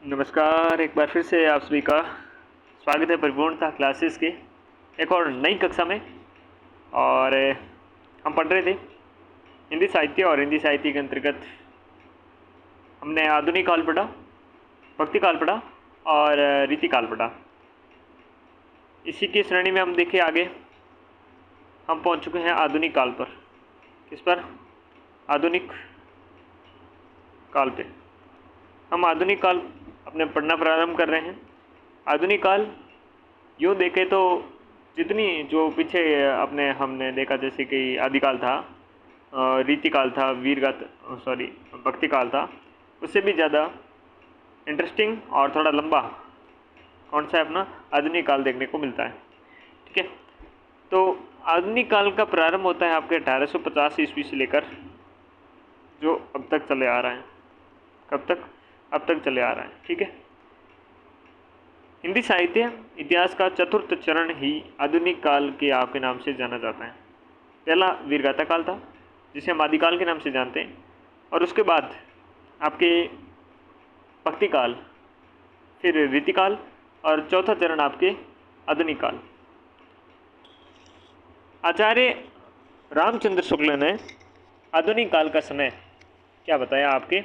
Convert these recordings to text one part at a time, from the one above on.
नमस्कार, एक बार फिर से आप सभी का स्वागत है परिपूर्णता क्लासेस के एक और नई कक्षा में। और हम पढ़ रहे थे हिंदी साहित्य, और हिंदी साहित्य के अंतर्गत हमने आधुनिक काल पढ़ा, भक्ति काल पढ़ा और रीति काल पढ़ा। इसी की श्रेणी में हम देखें आगे हम पहुंच चुके हैं आधुनिक काल पर। किस पर? आधुनिक काल पे हम आधुनिक काल अपने पढ़ना प्रारंभ कर रहे हैं। आधुनिक काल यूँ देखें तो जितनी जो पीछे अपने हमने देखा, जैसे कि आदिकाल था, रीति काल था, भक्ति काल था, उससे भी ज़्यादा इंटरेस्टिंग और थोड़ा लंबा कौन सा है? अपना आधुनिक काल देखने को मिलता है। ठीक है, तो आधुनिक काल का प्रारंभ होता है आपके 1850 ईस्वी से लेकर जो अब तक चले आ रहा है। कब तक? अब तक चले आ रहा है। ठीक है, हिंदी साहित्य इतिहास का चतुर्थ चरण ही आधुनिक काल के आपके नाम से जाना जाता है। पहला वीरगाथा काल था, जिसे हम आदिकाल के नाम से जानते हैं, और उसके बाद आपके भक्ति काल, फिर रीति काल, और चौथा चरण आपके आधुनिक काल। आचार्य रामचंद्र शुक्ल ने आधुनिक काल का समय क्या बताया? आपके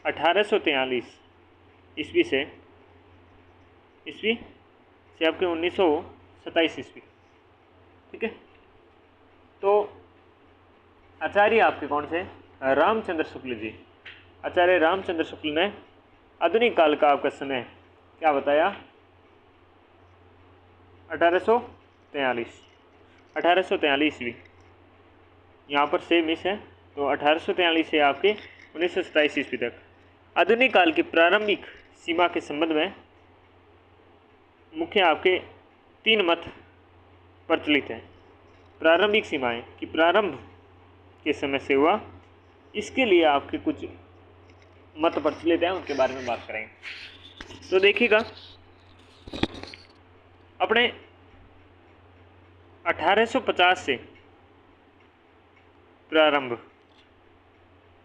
1843 ईस्वी से आपके 1927 ईस्वी। ठीक है, तो आचार्य आपके कौन से? रामचंद्र शुक्ल जी। आचार्य रामचंद्र शुक्ल ने आधुनिक काल का आपका समय क्या बताया? 1843 ईस्वी। यहाँ पर सेम मिस है, तो 1843 से आपके 1927 ईस्वी तक। आधुनिक काल की प्रारंभिक सीमा के संबंध में मुख्य आपके 3 मत प्रचलित हैं। प्रारंभिक सीमाएं कि प्रारंभ के समय से हुआ, इसके लिए आपके कुछ मत प्रचलित हैं, उनके बारे में बात करेंगे। तो देखिएगा, अपने 1850 से प्रारंभ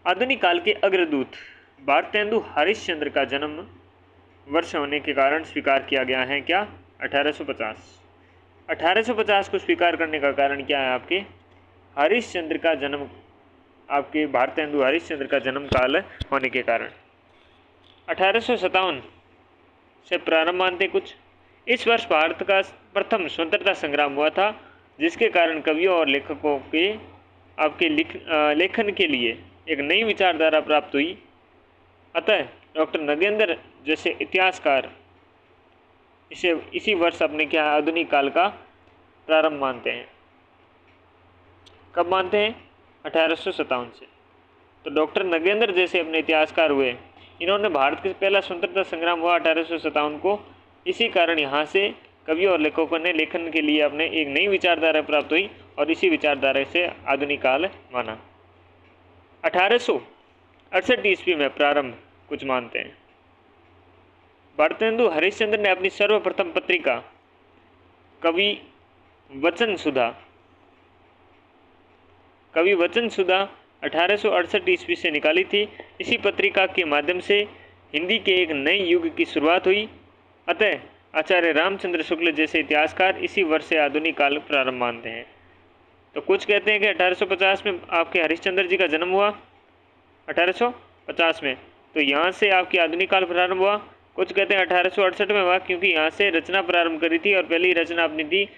आधुनिक काल के अग्रदूत भारतेंदु हरिश्चंद्र का जन्म वर्ष होने के कारण स्वीकार किया गया है। क्या? 1850 को स्वीकार करने का कारण क्या है? आपके हरिश्चंद्र का जन्म, आपके भारतेंदु हरिश्चंद्र का जन्म काल होने के कारण। 1857 से प्रारंभ मानते कुछ। इस वर्ष भारत का प्रथम स्वतंत्रता संग्राम हुआ था, जिसके कारण कवियों और लेखकों के आपके लेखन के लिए एक नई विचारधारा प्राप्त हुई। अतः डॉक्टर नगेंद्र जैसे इतिहासकार इसी वर्ष अपने क्या आधुनिक काल का प्रारंभ मानते हैं। कब मानते हैं? 1857 से। तो डॉक्टर नगेंद्र जैसे अपने इतिहासकार हुए, इन्होंने भारत के पहला स्वतंत्रता संग्राम हुआ 1857 को। इसी कारण यहाँ से कवियों और लेखकों ने लेखन के लिए अपने एक नई विचारधारा प्राप्त हुई, और इसी विचारधारा से आधुनिक काल माना। 1868 ईस्वी में प्रारंभ कुछ मानते हैं। भारतेंदु हरिश्चंद्र ने अपनी सर्वप्रथम पत्रिका कवि वचन सुधा 1868 ईस्वी से निकाली थी। इसी पत्रिका के माध्यम से हिंदी के एक नए युग की शुरुआत हुई। अतः आचार्य रामचंद्र शुक्ल जैसे इतिहासकार इसी वर्ष से आधुनिक काल प्रारंभ मानते हैं। तो कुछ कहते हैं कि 1850 में आपके हरिश्चंद्र जी का जन्म हुआ, 1850 में, तो यहाँ से आपकी आधुनिक काल प्रारंभ हुआ। कुछ कहते हैं 1868 में हुआ, क्योंकि यहाँ से रचना प्रारंभ करी थी, और पहली रचना अपनी थी,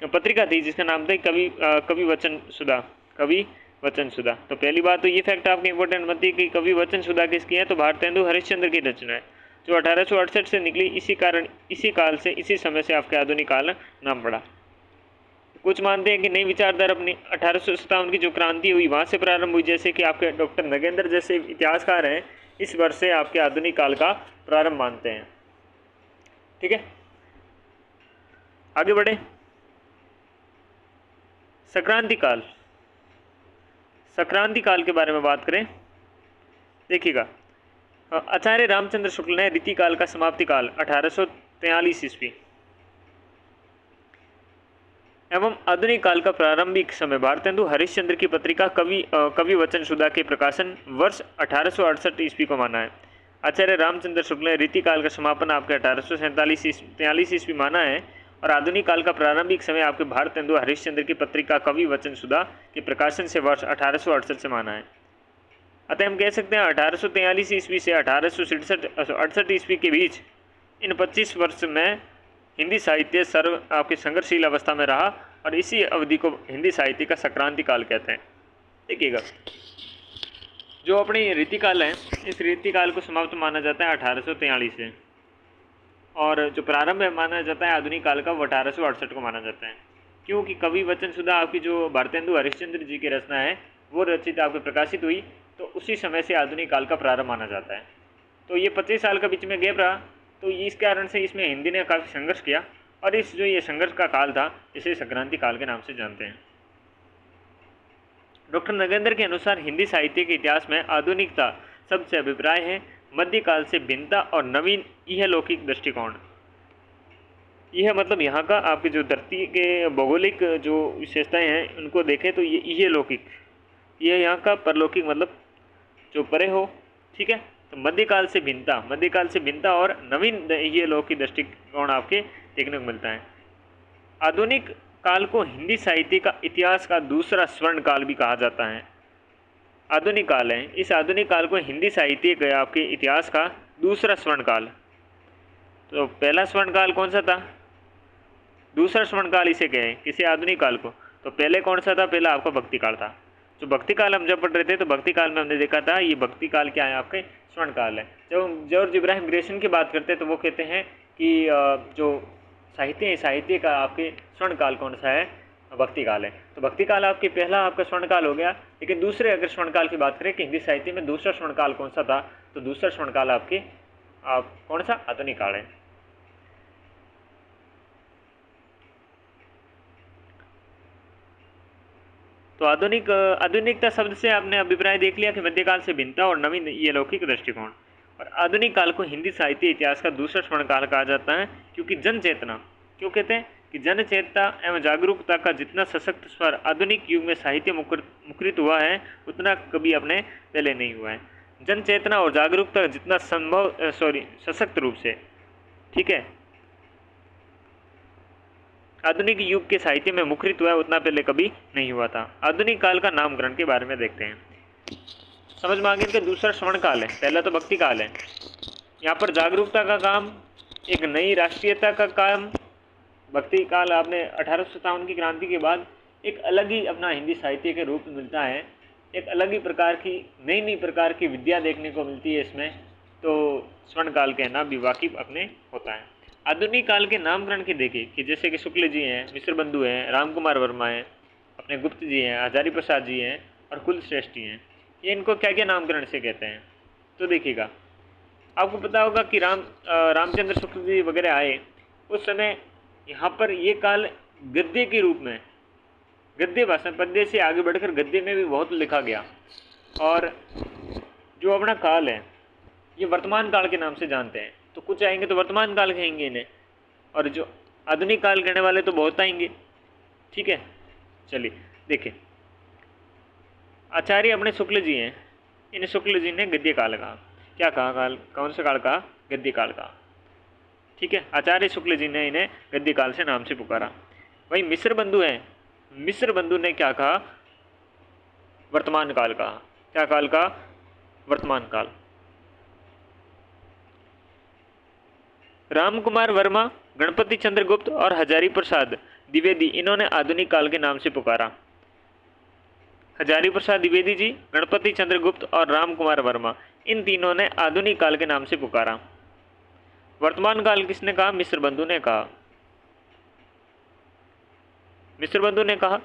पत्रिका थी जिसका नाम था कवि वचन सुधा। तो पहली बात तो ये फैक्ट आपके इंपॉर्टेंट बनती है कि कवि वचन सुधा किसकी है? तो भारतेंदु हरिश्चंद्र की रचना है, जो 1868 से निकली। इसी समय से आपके आधुनिक काल नाम पड़ा। कुछ मानते हैं कि नई विचारधारा अपनी 1857 की जो क्रांति हुई वहाँ से प्रारंभ हुई, जैसे कि आपके डॉक्टर नगेंद्र जैसे इतिहासकार हैं, इस वर्ष से आपके आधुनिक काल का प्रारंभ मानते हैं। ठीक है, आगे बढ़े। संक्रांति काल के बारे में बात करें। देखिएगा, आचार्य रामचंद्र शुक्ल ने रीति काल का समाप्ति काल 1843 ईस्वी एवं आधुनिक काल का प्रारंभिक समय भारतेंदु हरिश्चंद्र की पत्रिका कवि वचन सुधा के प्रकाशन वर्ष 1868 ईस्वी को माना है। आचार्य रामचंद्र शुक्ल ने रीतिकाल का समापन आपके 1843 ईस्वी माना है और आधुनिक काल का प्रारंभिक समय आपके भारतेंदु हरिश्चंद्र की पत्रिका कवि वचन सुधा के प्रकाशन से वर्ष 1868 से माना है। अतः हम कह सकते हैं 1843 ईस्वी से 1868 ईस्वी के बीच इन 25 वर्ष में हिंदी साहित्य सर्व आपकी संघर्षशील अवस्था में रहा और इसी अवधि को हिंदी साहित्य का संक्रांति काल कहते हैं। देखिएगा, जो अपनी रीतिकाल है इस रीतिकाल को समाप्त माना जाता है 1843 से और जो प्रारंभ है माना जाता है आधुनिक काल का वो 1868 को माना जाता है, क्योंकि कवि वचन सुधा आपकी जो भारतेंदु हरिश्चंद्र जी की रचना है वो रचित आपके प्रकाशित हुई, तो उसी समय से आधुनिक काल का प्रारंभ माना जाता है। तो ये 25 साल का बीच में गैप रहा, तो इस कारण से इसमें हिंदी ने काफ़ी संघर्ष किया और इस जो ये संघर्ष का काल था इसे संक्रांति काल के नाम से जानते हैं। डॉक्टर नगेंद्र के अनुसार हिंदी साहित्य के इतिहास में आधुनिकता शब्द से अभिप्राय है मध्यकाल से भिन्नता और नवीन यह लौकिक दृष्टिकोण। यह मतलब यहाँ का आपकी जो धरती के भौगोलिक जो विशेषताएं हैं उनको देखें तो ये लौकिक, यह यहाँ का परलौकिक मतलब जो परे हो, ठीक है। तो मध्यकाल से भिन्नता और नवीन ये लौकिक दृष्टिकोण आपके देखने को मिलता है। आधुनिक काल को हिंदी साहित्य का इतिहास का दूसरा स्वर्ण काल भी कहा जाता है। आधुनिक काल है, इस आधुनिक काल को हिंदी साहित्य के आपके इतिहास का दूसरा स्वर्ण काल। तो पहला स्वर्ण काल कौन सा था, दूसरा स्वर्ण काल इसे कहे किसी आधुनिक काल को। तो पहले कौन सा था, पहला आपका भक्ति काल था। जो भक्ति काल हम जब पढ़ रहे थे तो भक्ति काल में हमने देखा था ये भक्ति काल क्या है, आपके स्वर्ण काल है। जब हम जॉर्ज इब्राहिम ग्रेसन की बात करते हैं तो वो कहते हैं कि जो साहित्य का आपके स्वर्ण काल कौन सा है, भक्ति काल है। तो भक्ति काल आपके पहला आपका स्वर्ण काल हो गया। लेकिन दूसरे अगर स्वर्ण काल की बात करें कि हिंदी साहित्य में दूसरा स्वर्ण काल कौन सा था, तो दूसरा स्वर्ण काल आपके कौन सा, आधुनिक काल है। तो आधुनिकता शब्द से आपने अभिप्राय देख लिया कि मध्यकाल से भिन्नता और नवीन ये लौकिक दृष्टिकोण। और आधुनिक काल को हिंदी साहित्य इतिहास का दूसरा स्वर्ण काल कहा जाता है, क्योंकि जन चेतना, क्यों कहते हैं कि जन चेतना एवं जागरूकता का जितना सशक्त स्वर आधुनिक युग में साहित्य मुखरित हुआ है उतना कभी अपने पहले नहीं हुआ है। जन चेतना और जागरूकता जितना सशक्त रूप से, ठीक है, आधुनिक युग के साहित्य में मुखरित हुआ है उतना पहले कभी नहीं हुआ था। आधुनिक काल का नामकरण के बारे में देखते हैं। समझ में आ गया कि दूसरा स्वर्ण काल है, पहला तो भक्ति काल है। यहाँ पर जागरूकता का काम, एक नई राष्ट्रीयता का काम। भक्ति काल आपने 1857 की क्रांति के बाद एक अलग ही अपना हिंदी साहित्य के रूप में मिलता है, एक अलग ही प्रकार की नई प्रकार की विद्या देखने को मिलती है इसमें। तो स्वर्ण काल कहना भी वाकिफ अपने होता है। आधुनिक काल के नामकरण के देखें कि जैसे कि शुक्ल जी हैं, मिश्र बंधु हैं, राम कुमार वर्मा हैं, अपने गुप्त जी हैं, हजारी प्रसाद जी हैं और कुलश्रेष्ठ जी हैं, ये इनको क्या क्या नामकरण से कहते हैं। तो देखिएगा, आपको पता होगा कि रामचंद्र शुक्ल जी वगैरह आए उस समय यहाँ पर ये काल गद्य के रूप में, गद्य भाषा, पद्य से आगे बढ़कर गद्य में भी बहुत लिखा गया। और जो अपना काल है ये वर्तमान काल के नाम से जानते हैं। तो कुछ आएंगे तो वर्तमान काल कहेंगे इन्हें, और जो आधुनिक काल कहने वाले तो बहुत आएंगे, ठीक है। चलिए देखें, आचार्य अपने शुक्ल जी हैं, इन शुक्ल जी ने गद्य काल कहा। क्या कहा, काल कौन सा काल कहा, गद्य काल कहा, ठीक है। आचार्य शुक्ल जी ने इन्हें गद्य काल से नाम से पुकारा। वही मिश्र बंधु हैं, मिश्र बंधु ने क्या कहा, वर्तमान काल कहा। क्या काल कहा, वर्तमान काल। राम कुमार वर्मा, गणपति चंद्र गुप्त और हजारी प्रसाद द्विवेदी, इन्होंने आधुनिक काल के नाम से पुकारा। हजारी प्रसाद द्विवेदी जी, गणपति चंद्र गुप्त और राम कुमार वर्मा, इन तीनों ने आधुनिक काल के नाम से पुकारा। वर्तमान काल किसने कहा, मिश्र बंधु ने कहा, मिश्र बंधु ने कहा।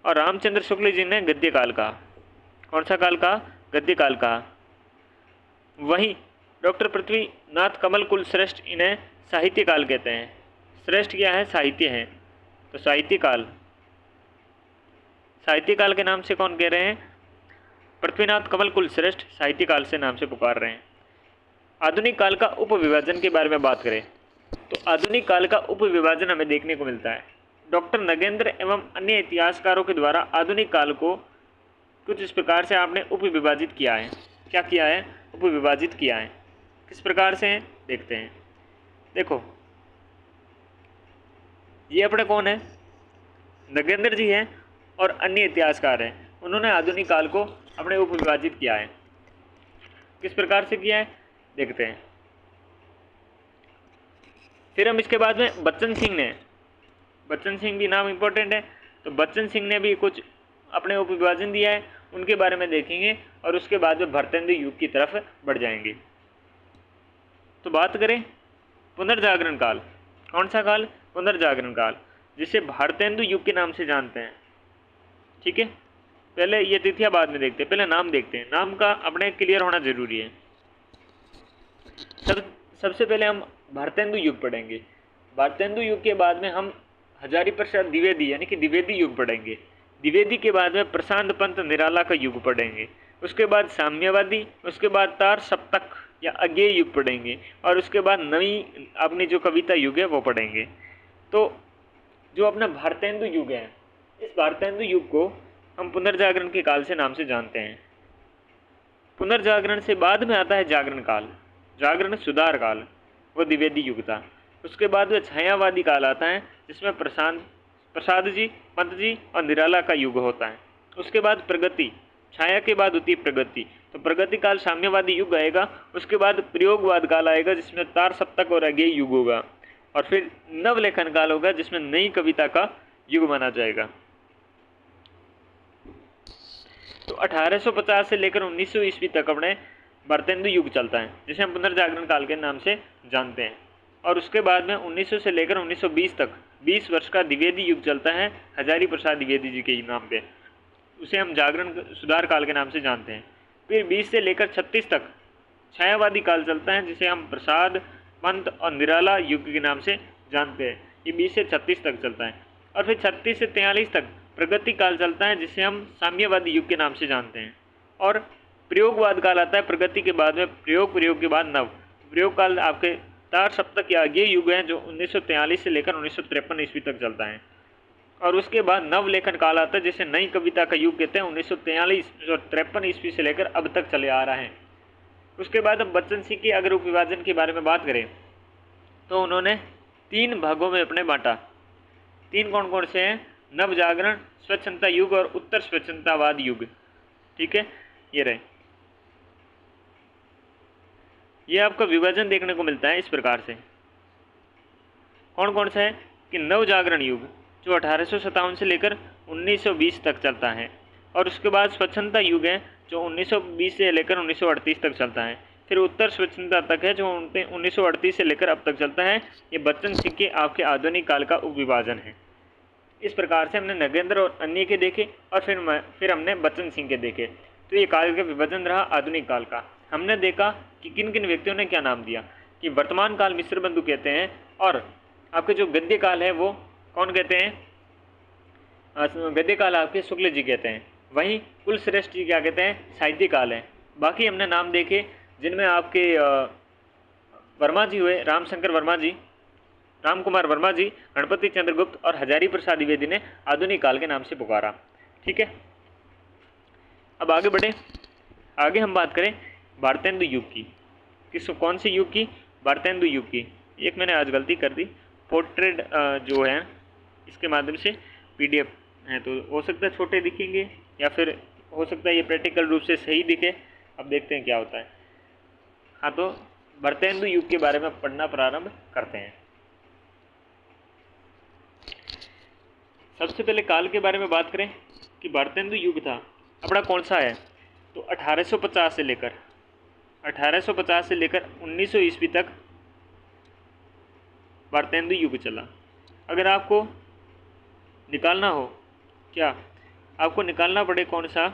और रामचंद्र शुक्ल जी ने गद्य काल कहा। कौन सा काल कहा, गद्य काल कहा। वहीं डॉक्टर पृथ्वीनाथ कमल कुल श्रेष्ठ इन्हें साहित्य काल कहते हैं। श्रेष्ठ क्या है, साहित्य है, तो साहित्य काल, साहित्य काल के नाम से कौन कह रहे हैं, पृथ्वीनाथ कमल कुल श्रेष्ठ साहित्य काल से नाम से पुकार रहे हैं। आधुनिक काल का उपविभाजन के बारे में बात करें तो आधुनिक काल का उपविभाजन हमें देखने को मिलता है। डॉक्टर नगेंद्र एवं अन्य इतिहासकारों के द्वारा आधुनिक काल को कुछ इस प्रकार से आपने उपविभाजित किया है। क्या किया है, उपविभाजित किया है। किस प्रकार से हैं देखते हैं। देखो ये अपने कौन है, नगेंद्र जी हैं और अन्य इतिहासकार हैं। उन्होंने आधुनिक काल को अपने उपविभाजित किया है। किस प्रकार से किया है देखते हैं। फिर हम इसके बाद में बच्चन सिंह ने, बच्चन सिंह भी नाम इंपॉर्टेंट है, तो बच्चन सिंह ने भी कुछ अपने उपविभाजन दिया है, उनके बारे में देखेंगे और उसके बाद में भारतेंदु युग की तरफ बढ़ जाएंगे। तो बात करें पुनर्जागरण काल, कौन सा काल, पुनर्जागरण काल, जिसे भारतेंदु युग के नाम से जानते हैं। ठीक है, पहले ये तिथियां बाद में देखते हैं, पहले नाम देखते हैं। नाम का अपने क्लियर होना जरूरी है। सबसे पहले हम भारतेंदु युग पढ़ेंगे। भारतेंदु युग के बाद में हम हजारी प्रसाद द्विवेदी यानी कि द्विवेदी युग पढ़ेंगे। द्विवेदी के बाद में प्रशांत पंत निराला का युग पढ़ेंगे। उसके बाद साम्यवादी, उसके बाद तार सप्तक या अज्ञेय युग पढ़ेंगे और उसके बाद नई अपनी जो कविता युग है वो पढ़ेंगे। तो जो अपना भारतेंदु युग है, इस भारतेंदु युग को हम पुनर्जागरण के काल से नाम से जानते हैं। पुनर्जागरण से बाद में आता है जागरण काल, जागरण सुधार काल, वो द्विवेदी युग था। उसके बाद में छायावादी काल आता है, जिसमें प्रसाद जी, पंत जी और निराला का युग होता है। उसके बाद प्रगति, छाया के बाद होती है प्रगति, तो प्रगति काल साम्यवादी युग आएगा। उसके बाद प्रयोगवाद काल आएगा, जिसमें तार सप्तक और अज्ञेय युग होगा। और फिर नवलेखन काल होगा, जिसमें नई कविता का युग माना जाएगा। तो 1850 से लेकर 1900 ईस्वी तक अपने भारतेंदु युग चलता है, जिसे हम पुनर्जागरण काल के नाम से जानते हैं। और उसके बाद में 1900 से लेकर 1920 तक 20 वर्ष का द्विवेदी युग चलता है, हजारी प्रसाद द्विवेदी जी के नाम पे। उसे हम जागरण सुधार काल के नाम से जानते हैं। फिर 20 से लेकर 36 तक छायावादी काल चलता है, जिसे हम प्रसाद, पंत और निराला युग के नाम से जानते हैं। ये 20 से 36 तक चलता है। और फिर 36 से 43 तक प्रगति काल चलता है, जिसे हम साम्यवादी युग के नाम से जानते हैं। और प्रयोगवाद काल आता है प्रगति के बाद में, प्रयोग के बाद नव। प्रयोग काल आपके तार सप्तक या अज्ञेय युग है, जो 1943 से लेकर 1953 ईस्वी तक चलता है। और उसके बाद नवलेखन काल आता है, जिसे नई कविता का युग कहते हैं, 1943 ईस्वी से लेकर अब तक चले आ रहा है। उसके बाद हम बच्चन सिंह के अगर उपविभाजन के बारे में बात करें तो उन्होंने 3 भागों में अपने बांटा। 3 कौन कौन से हैं, नव जागरण, स्वच्छंदता युग और उत्तर स्वच्छंदतावाद युग। ठीक है, ये रहे। ये आपका विभाजन देखने को मिलता है इस प्रकार से। कौन कौन सा है कि नव जागरण युग, जो 1857 से लेकर 1920 तक चलता है। और उसके बाद स्वच्छंदता युग है, जो 1920 से लेकर 1938 तक चलता है। फिर उत्तर स्वच्छंदता तक है, जो 1938 से लेकर अब तक चलता है। ये बच्चन सिंह के आपके आधुनिक काल का उपविभाजन है। इस प्रकार से हमने नगेंद्र और अन्य के देखे और फिर हमने बच्चन सिंह के देखे। तो ये काल का विभाजन रहा आधुनिक काल का। हमने देखा कि किन किन व्यक्तियों ने क्या नाम दिया, कि वर्तमान काल मिश्र बंधु कहते हैं, और आपके जो गद्य काल है वो कौन कहते हैं, गद्य काल आपके शुक्ल जी कहते हैं। वहीं कुलश्रेष्ठ जी क्या कहते हैं, साहित्य काल है। बाकी हमने नाम देखे जिनमें आपके वर्मा जी हुए, रामशंकर वर्मा जी, राम कुमार वर्मा जी, गणपति चंद्रगुप्त और हजारी प्रसाद द्विवेदी ने आधुनिक काल के नाम से पुकारा। ठीक है, अब आगे बढ़े। आगे हम बात करें भारतेंदु युग की। कौन से युग की, भारतेंदु युग की। एक मैंने आज गलती कर दी, पोर्ट्रेट जो है इसके माध्यम से PDF है, तो हो सकता है छोटे दिखेंगे या फिर हो सकता है ये प्रैक्टिकल रूप से सही दिखे। अब देखते हैं क्या होता है। हाँ, तो भारतेंदु युग के बारे में पढ़ना प्रारंभ करते हैं। सबसे पहले काल के बारे में बात करें कि भारतेंदु युग था अपना कौन सा है, तो 1850 से लेकर 1900 ईस्वी तक भारतेंदु युग चला। अगर आपको निकालना हो, क्या आपको निकालना पड़े कौन सा,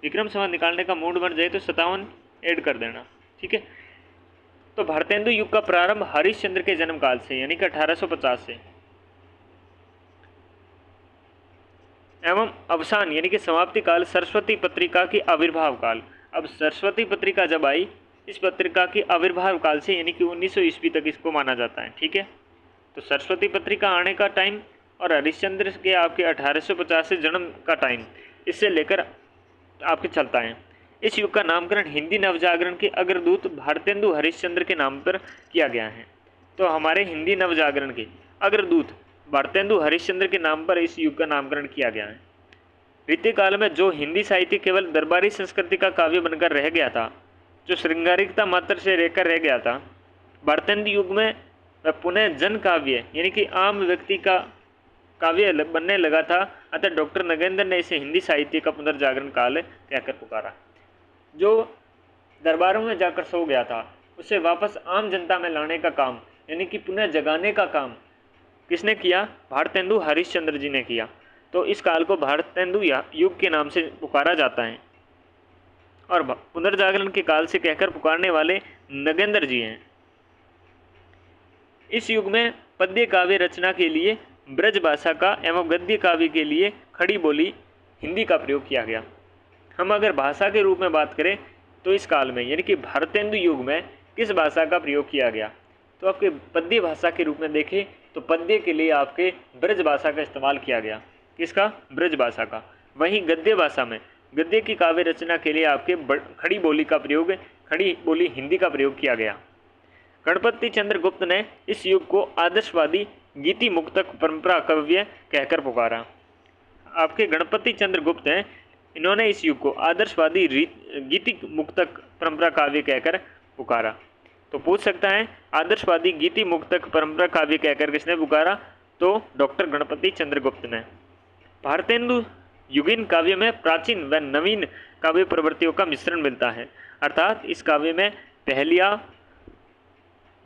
विक्रम संवत निकालने का मूड बन जाए तो 57 ऐड कर देना। ठीक है, तो भारतेंदु युग का प्रारंभ हरिश्चंद्र के जन्म काल से यानी कि 1850 से, एवं अवसान यानी कि समाप्ति काल सरस्वती पत्रिका की आविर्भाव काल। अब सरस्वती पत्रिका जब आई, इस पत्रिका की आविर्भाव काल से यानी कि 1900 ईस्वी तक इसको माना जाता है। ठीक है, तो सरस्वती पत्रिका आने का टाइम और हरिश्चंद्र के आपके 1850 से जन्म का टाइम, इससे लेकर आपके चलता है। इस युग का नामकरण हिंदी नवजागरण के अग्रदूत भारतेंदु हरिश्चंद्र के नाम पर किया गया है। तो हमारे हिंदी नवजागरण के अग्रदूत भारतेंदु हरिश्चंद्र के नाम पर इस युग का नामकरण किया गया है। रीतिकाल में जो हिंदी साहित्य केवल दरबारी संस्कृति का काव्य बनकर रह गया था, जो श्रृंगारिकता मात्र से रहकर रह गया था, भारतेंदु युग में वह पुनः जन काव्य यानी कि आम व्यक्ति का काव्य बनने लगा था। अतः डॉक्टर नगेंद्र ने इसे हिंदी साहित्य का पुनर्जागरण काल कहकर पुकारा। जो दरबारों में जाकर सो गया था उसे वापस आम जनता में लाने का काम यानी कि पुनः जगाने का काम किसने किया? भारतेंदु हरिश्चंद्र जी ने किया। तो इस काल को भारतेंदु युग के नाम से पुकारा जाता है और पुनर्जागरण के काल से कहकर पुकारने वाले नगेंद्र जी हैं। इस युग में पद्य काव्य रचना के लिए ब्रज भाषा का एवं गद्य काव्य के लिए खड़ी बोली हिंदी का प्रयोग किया गया। हम अगर भाषा के रूप में बात करें तो इस काल में यानी कि भारतेंदु युग में किस भाषा का प्रयोग किया गया? तो आपके पद्य भाषा के रूप में देखें तो पद्य के लिए आपके ब्रज भाषा का इस्तेमाल किया गया। किसका? ब्रज भाषा का। वहीं गद्य भाषा में गद्य की काव्य रचना के लिए आपके खड़ी बोली का प्रयोग, खड़ी बोली हिंदी का प्रयोग किया गया। गणपति चंद्र गुप्त ने इस युग को आदर्शवादी गीति मुक्तक परंपरा काव्य कहकर पुकारा। आपके गणपति चंद्र गुप्त हैं, इन्होंने इस युग को आदर्शवादी गीति मुक्तक परंपरा काव्य कहकर पुकारा। तो पूछ सकता है आदर्शवादी गीति मुक्तक परंपरा काव्य कहकर किसने पुकारा? तो डॉक्टर गणपति चंद्र गुप्त ने। भारतेंदु युगीन काव्य में प्राचीन व नवीन काव्य प्रवृत्तियों का मिश्रण मिलता है, अर्थात इस काव्य में पहलिया,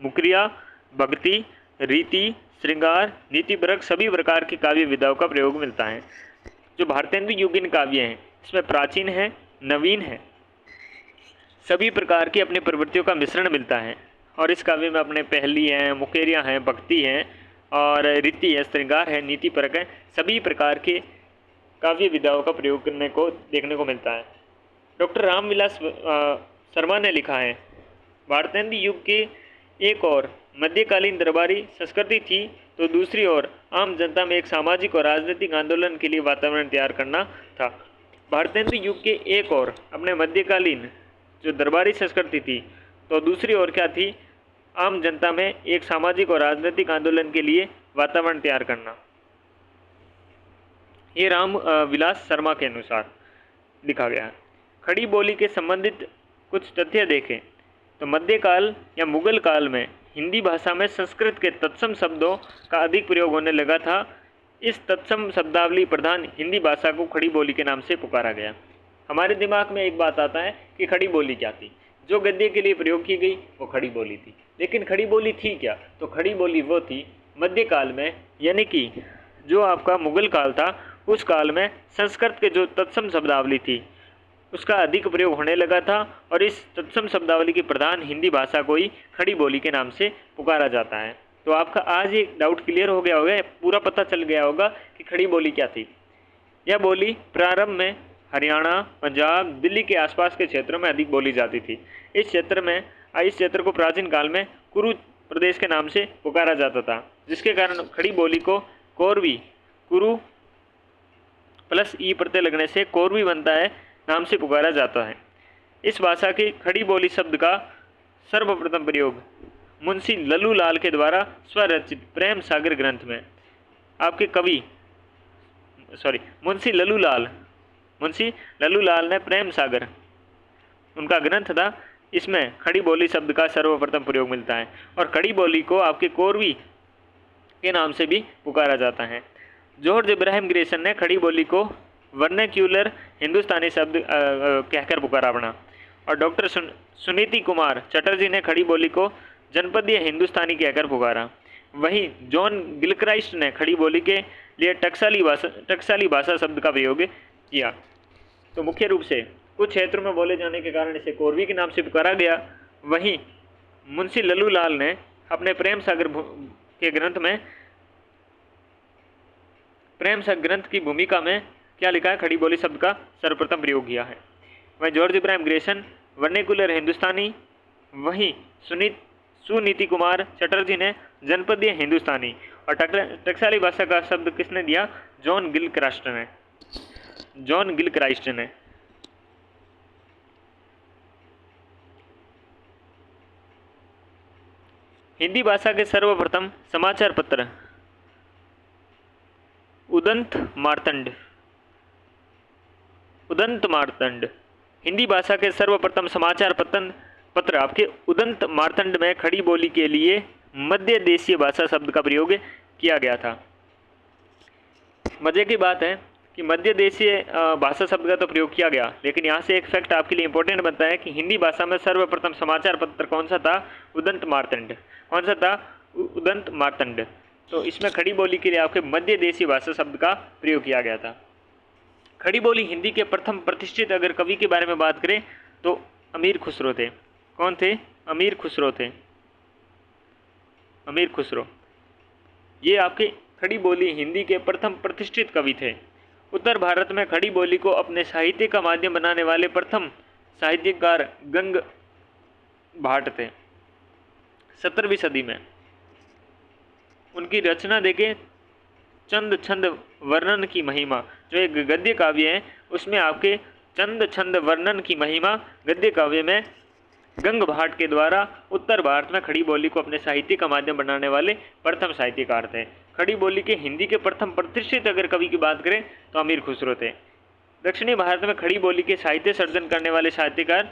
मुकरिया, भक्ति, रीति, श्रृंगार, नीतिपरक सभी प्रकार की काव्य विधाओं का प्रयोग मिलता है। जो भारतेंदु युगीन काव्य हैं इसमें प्राचीन है, नवीन है, सभी प्रकार की अपनी प्रवृत्तियों का मिश्रण मिलता है। और इस काव्य में अपने पहली हैं, मुकेरियाँ हैं, भक्ति हैं और रीति है, श्रृंगार है, नीतिपरक है, सभी प्रकार के काव्य विधाओं का प्रयोग करने को देखने को मिलता है। डॉक्टर रामविलास शर्मा ने लिखा है, भारतेंदु युग के एक और मध्यकालीन दरबारी संस्कृति थी तो दूसरी ओर आम जनता में एक सामाजिक और राजनीतिक आंदोलन के लिए वातावरण तैयार करना था। भारतेंदु युग के एक और अपने मध्यकालीन जो दरबारी संस्कृति थी तो दूसरी ओर क्या थी? आम जनता में एक सामाजिक और राजनीतिक आंदोलन के लिए वातावरण तैयार करना। ये राम विलास शर्मा के अनुसार लिखा गया है। खड़ी बोली के संबंधित कुछ तथ्य देखें तो मध्यकाल या मुगल काल में हिंदी भाषा में संस्कृत के तत्सम शब्दों का अधिक प्रयोग होने लगा था। इस तत्सम शब्दावली प्रधान हिंदी भाषा को खड़ी बोली के नाम से पुकारा गया। हमारे दिमाग में एक बात आता है कि खड़ी बोली क्या थी? जो गद्य के लिए प्रयोग की गई वो खड़ी बोली थी। लेकिन खड़ी बोली थी क्या? तो खड़ी बोली वो थी मध्यकाल में, यानी कि जो आपका मुगल काल था उस काल में संस्कृत के जो तत्सम शब्दावली थी उसका अधिक प्रयोग होने लगा था और इस तत्सम शब्दावली की प्रधान हिंदी भाषा को ही खड़ी बोली के नाम से पुकारा जाता है। तो आपका आज एक डाउट क्लियर हो गया होगा, पूरा पता चल गया होगा कि खड़ी बोली क्या थी। यह बोली प्रारंभ में हरियाणा, पंजाब, दिल्ली के आसपास के क्षेत्रों में अधिक बोली जाती थी। इस क्षेत्र को प्राचीन काल में कुरु प्रदेश के नाम से पुकारा जाता था, जिसके कारण खड़ी बोली को कोरवी, कुरु प्लस ई प्रत्यय लगने से कोरवी बनता है, नाम से पुकारा जाता है। इस भाषा की खड़ी बोली शब्द का सर्वप्रथम प्रयोग मुंशी लल्लू लाल के द्वारा स्वरचित प्रेम सागर ग्रंथ में आपके कवि मुंशी लल्लू लाल ने प्रेम सागर उनका ग्रंथ था, इसमें खड़ी बोली शब्द का सर्वप्रथम प्रयोग मिलता है। और खड़ी बोली को आपके कोरवी के नाम से भी पुकारा जाता है। जॉर्ज इब्राहिम ग्रेसन ने खड़ी बोली को वर्नाक्यूलर हिंदुस्तानी शब्द कहकर पुकारा अपना। और डॉक्टर सुनीति कुमार चटर्जी ने खड़ी बोली को जनपदीय हिंदुस्तानी कहकर पुकारा। वहीं जॉन गिलक्राइस्ट ने खड़ी बोली के लिए टकसाली भाषा शब्द का प्रयोग किया। तो मुख्य रूप से कुछ क्षेत्रों में बोले जाने के कारण इसे कोरवी के नाम से पुकारा गया। वहीं मुंशी लल्लू लाल ने अपने प्रेम सागर के ग्रंथ में प्रेम सागर ग्रंथ की भूमिका में क्या लिखा है? खड़ी बोली शब्द का सर्वप्रथम प्रयोग किया है। वहीं जॉर्ज इब्राहिम ग्रेसन वर्नाक्यूलर हिंदुस्तानी, वहीं सुनीति कुमार चटर्जी ने जनपदीय हिंदुस्तानी और टकसाली भाषा का शब्द किसने दिया? जॉन गिलक्राइस्ट ने। हिंदी भाषा के सर्वप्रथम समाचार पत्र उदंत मार्तंड। उदंत मार्तंड। हिंदी भाषा के सर्वप्रथम समाचार पत्र आपके उदंत मार्तंड में खड़ी बोली के लिए मध्य देशीय भाषा शब्द का प्रयोग किया गया था। मजे की बात है कि मध्य देशीय भाषा शब्द का तो प्रयोग किया गया, लेकिन यहाँ से एक फैक्ट आपके लिए इंपॉर्टेंट बनता है कि हिंदी भाषा में सर्वप्रथम समाचार पत्र कौन सा था? उदंत मार्तंड। कौन सा था? उदंत मार्तंड। तो इसमें खड़ी बोली के लिए आपके मध्य देशीय भाषा शब्द का प्रयोग किया गया था। खड़ी बोली हिंदी के प्रथम प्रतिष्ठित अगर कवि के बारे में बात करें तो अमीर खुसरो थे। कौन थे? अमीर खुसरो थे। अमीर खुसरो ये आपके खड़ी बोली हिंदी के प्रथम प्रतिष्ठित कवि थे। उत्तर भारत में खड़ी बोली को अपने साहित्य का माध्यम बनाने वाले प्रथम साहित्यकार गंग भाट थे 17वीं सदी में। उनकी रचना देखें, चंद छंद वर्णन की महिमा, जो एक गद्य काव्य है उसमें आपके चंद छंद वर्णन की महिमा गद्य काव्य में गंग भाट के द्वारा उत्तर भारत में खड़ी बोली को अपने साहित्य का माध्यम बनाने वाले प्रथम साहित्यकार थे। खड़ी बोली के हिंदी के प्रथम प्रतिष्ठित अगर कवि की बात करें तो अमीर खुसरो थे। दक्षिणी भारत में खड़ी बोली के साहित्य सर्जन करने वाले साहित्यकार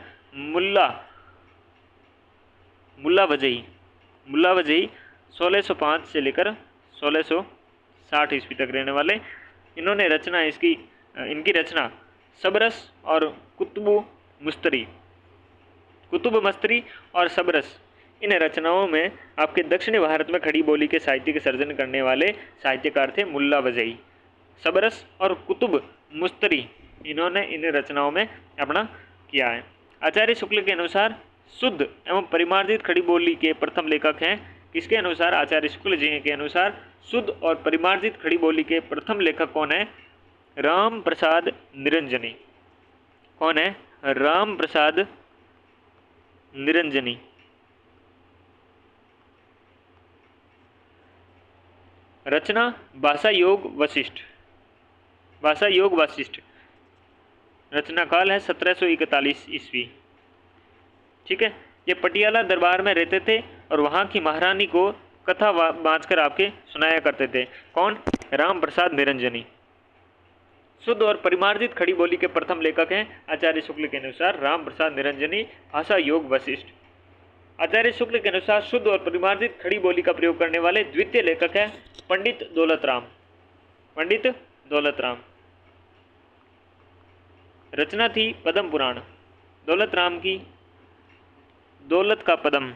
मुल्ला वजही 1605 से लेकर 1660 ईस्वी तक रहने वाले। इन्होंने इनकी रचना सबरस और कुतुब मस्तरी और सबरस, इन रचनाओं में आपके दक्षिणी भारत में खड़ी बोली के साहित्य के सर्जन करने वाले साहित्यकार थे मुल्ला वजही। सबरस और कुतुब मुस्तरी इन्होंने इन रचनाओं में अपना किया है। आचार्य शुक्ल के अनुसार शुद्ध एवं परिमार्जित खड़ी बोली के प्रथम लेखक हैं। किसके अनुसार? आचार्य शुक्ल जी के अनुसार शुद्ध और परिमार्जित खड़ी बोली के प्रथम लेखक कौन है? राम प्रसाद निरंजनी। कौन है? राम प्रसाद निरंजनी। रचना भाषा योग वशिष्ठ। रचना काल है 1741 ईस्वी। ठीक है। ये पटियाला दरबार में रहते थे और वहाँ की महारानी को कथा बाँचकर आपके सुनाया करते थे। कौन? राम प्रसाद निरंजनी। शुद्ध और परिमार्जित खड़ी बोली के प्रथम लेखक हैं आचार्य शुक्ल के अनुसार राम प्रसाद निरंजनी। भाषा योग वशिष्ठ। आचार्य शुक्ल के अनुसार शुद्ध और परिमार्जित खड़ी बोली का प्रयोग करने वाले द्वितीय लेखक है पंडित दौलत राम। रचना थी पद्म पुराण। दौलत राम की दौलत का पद्म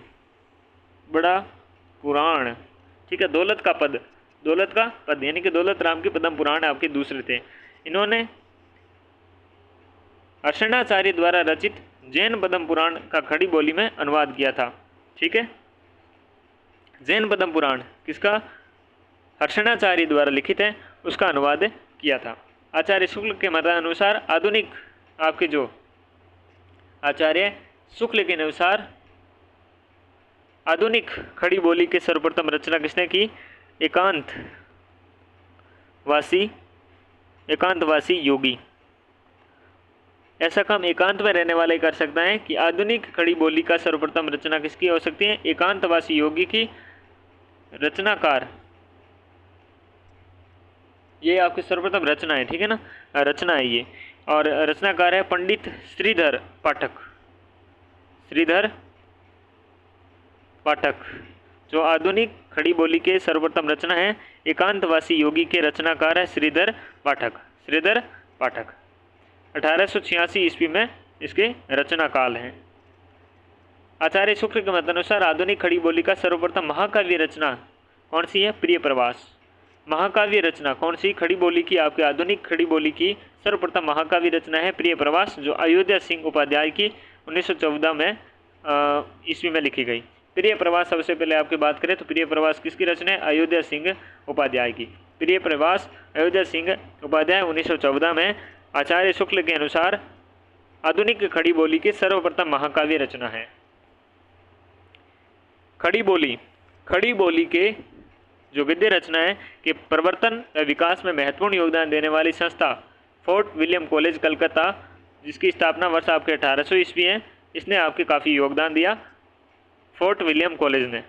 बड़ा पुराण। ठीक है। दौलत का पद यानी कि दौलत राम की पद्म पुराण आपके दूसरे थे। इन्होंने अर्षणाचार्य द्वारा रचित जैन पद्म पुराण का खड़ी बोली में अनुवाद किया था। ठीक है। जैन पद्म पुराण किसका? अर्षणाचार्य द्वारा लिखित है, उसका अनुवाद किया था। आचार्य शुक्ल के मतानुसार आधुनिक आपके जो आचार्य शुक्ल के अनुसार आधुनिक खड़ी बोली के सर्वप्रथम रचना किसने की? एकांतवासी योगी। ऐसा काम एकांत में रहने वाले कर सकता है कि आधुनिक खड़ी बोली का सर्वप्रथम रचना किसकी हो सकती है? एकांतवासी योगी की। रचनाकार ये आपकी सर्वप्रथम रचना है। ठीक है ना, रचना है ये। और रचनाकार है पंडित श्रीधर पाठक। जो आधुनिक खड़ी बोली के सर्वप्रथम रचना है एकांतवासी योगी के रचनाकार है श्रीधर पाठक। 1886 ईस्वी में इसके रचना काल हैं। आचार्य शुक्ल के मतानुसार आधुनिक खड़ी बोली का सर्वप्रथम महाकाव्य रचना कौन सी है? प्रिय प्रवास। महाकाव्य रचना कौन सी? खड़ी बोली की आपके आधुनिक खड़ी बोली की सर्वप्रथम महाकाव्य रचना है प्रिय प्रवास, जो अयोध्या सिंह उपाध्याय की 1914 में ईस्वी में लिखी गई। प्रिय प्रवास सबसे पहले आपकी बात करें तो प्रिय प्रवास किसकी रचना है? अयोध्या सिंह उपाध्याय की। प्रिय प्रवास अयोध्या सिंह उपाध्याय 1914 में आचार्य शुक्ल के अनुसार आधुनिक खड़ी बोली की सर्वप्रथम महाकाव्य रचना है। खड़ी बोली के जो गद्य रचना है कि प्रवर्तन व विकास में महत्वपूर्ण योगदान देने वाली संस्था फोर्ट विलियम कॉलेज कलकत्ता, जिसकी स्थापना वर्ष आपके 1800 ईस्वी है, इसने आपके काफ़ी योगदान दिया। फोर्ट विलियम कॉलेज ने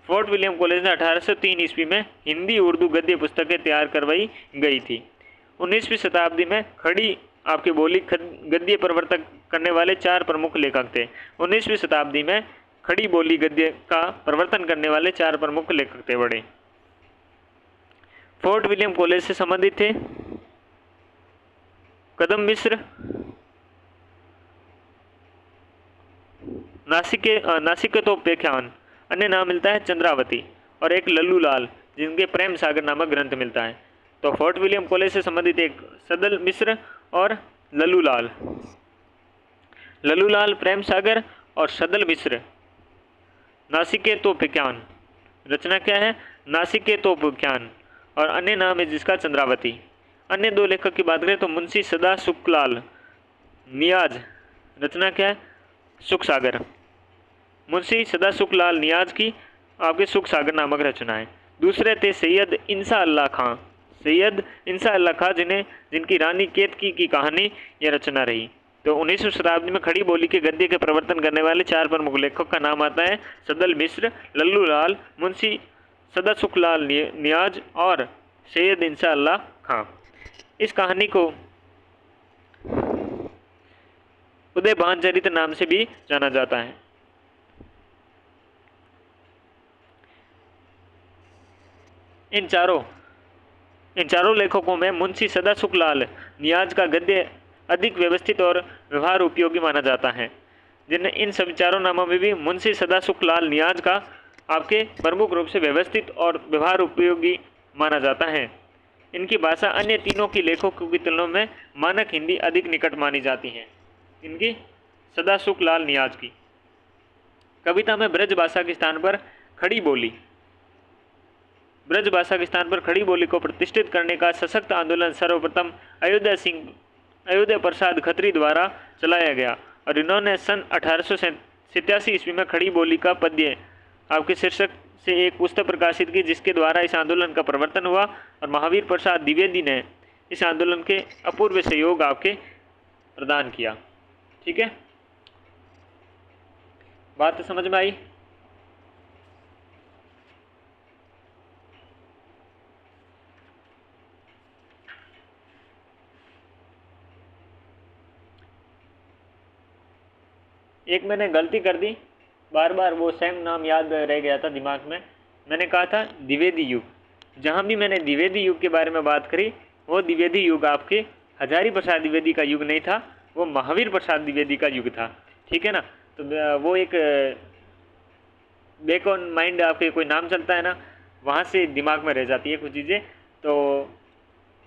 फोर्ट विलियम कॉलेज में 1803 ईस्वी में हिंदी उर्दू गद्य पुस्तकें तैयार करवाई गई थी। 19वीं शताब्दी में खड़ी आपकी बोली गद्य प्रवर्तक करने वाले 4 प्रमुख लेखक थे। 19वीं शताब्दी में खड़ी बोली गद्य का प्रवर्तन करने वाले 4 प्रमुख लेखक थे बड़े। फोर्ट विलियम कॉलेज से संबंधित थे कदम मिश्र, नासिक के तोपेख्यान, अन्य नाम मिलता है चंद्रावती, और एक लल्लू लाल जिनके प्रेम सागर नामक ग्रंथ मिलता है। तो फोर्ट विलियम कॉलेज से संबंधित एक सदल मिश्र और लल्लू लाल प्रेम सागर और सदल मिश्र। नासिके तोपेख्यान, रचना क्या है? नासिके तोपेख्यान, और अन्य नाम है जिसका चंद्रावती। अन्य 2 लेखक की बात करें तो मुंशी सदा सुखलाल नियाज, रचना क्या है? सुख सागर। मुंशी सदा सुखलाल नियाज की आपके सुख सागर नामक रचना है। दूसरे थे सैयद इंसा अल्लाह खां जिनकी रानी केतकी की कहानी यह रचना रही। तो 19वीं शताब्दी में खड़ी बोली के गद्य के प्रवर्तन करने वाले 4 प्रमुख लेखकों का नाम आता है सदल मिश्र, लल्लू लाल, मुंशी सदा सुखलाल नियाज और सैयद इंसा अल्लाह खां। इस कहानी को उदयभान चरित्र नाम से भी जाना जाता है। इन चारों लेखकों में मुंशी सदा सुखलाल नियाज का गद्य अधिक व्यवस्थित और व्यवहार उपयोगी माना जाता है। इन सभी चारों नामों में भी मुंशी सदा सुखलाल नियाज का आपके प्रमुख रूप से व्यवस्थित और व्यवहार उपयोगी माना जाता है। इनकी भाषा अन्य तीनों की लेखकों की तुलना में मानक हिंदी अधिक निकट मानी जाती है। इनकी सदा सुखलाल नियाज की कविता में ब्रज भाषा के स्थान पर खड़ी बोली को प्रतिष्ठित करने का सशक्त आंदोलन सर्वप्रथम अयोध्या प्रसाद खत्री द्वारा चलाया गया और इन्होंने सन 1887 ईस्वी में खड़ी बोली का पद्य आपके शीर्षक से एक पुस्तक प्रकाशित की, जिसके द्वारा इस आंदोलन का प्रवर्तन हुआ और महावीर प्रसाद द्विवेदी ने इस आंदोलन के अपूर्व सहयोग आपके प्रदान किया। ठीक है, बात तो समझ में आई? एक मैंने गलती कर दी, बार बार वो सेम नाम याद रह गया था दिमाग में। मैंने कहा था द्विवेदी युग। जहाँ भी मैंने द्विवेदी युग के बारे में बात करी वो द्विवेदी युग आपके हजारी प्रसाद द्विवेदी का युग नहीं था, वो महावीर प्रसाद द्विवेदी का युग था। ठीक है ना, तो वो एक बैक ऑन माइंड आपके कोई नाम चलता है ना, वहाँ से दिमाग में रह जाती है कुछ चीज़ें। तो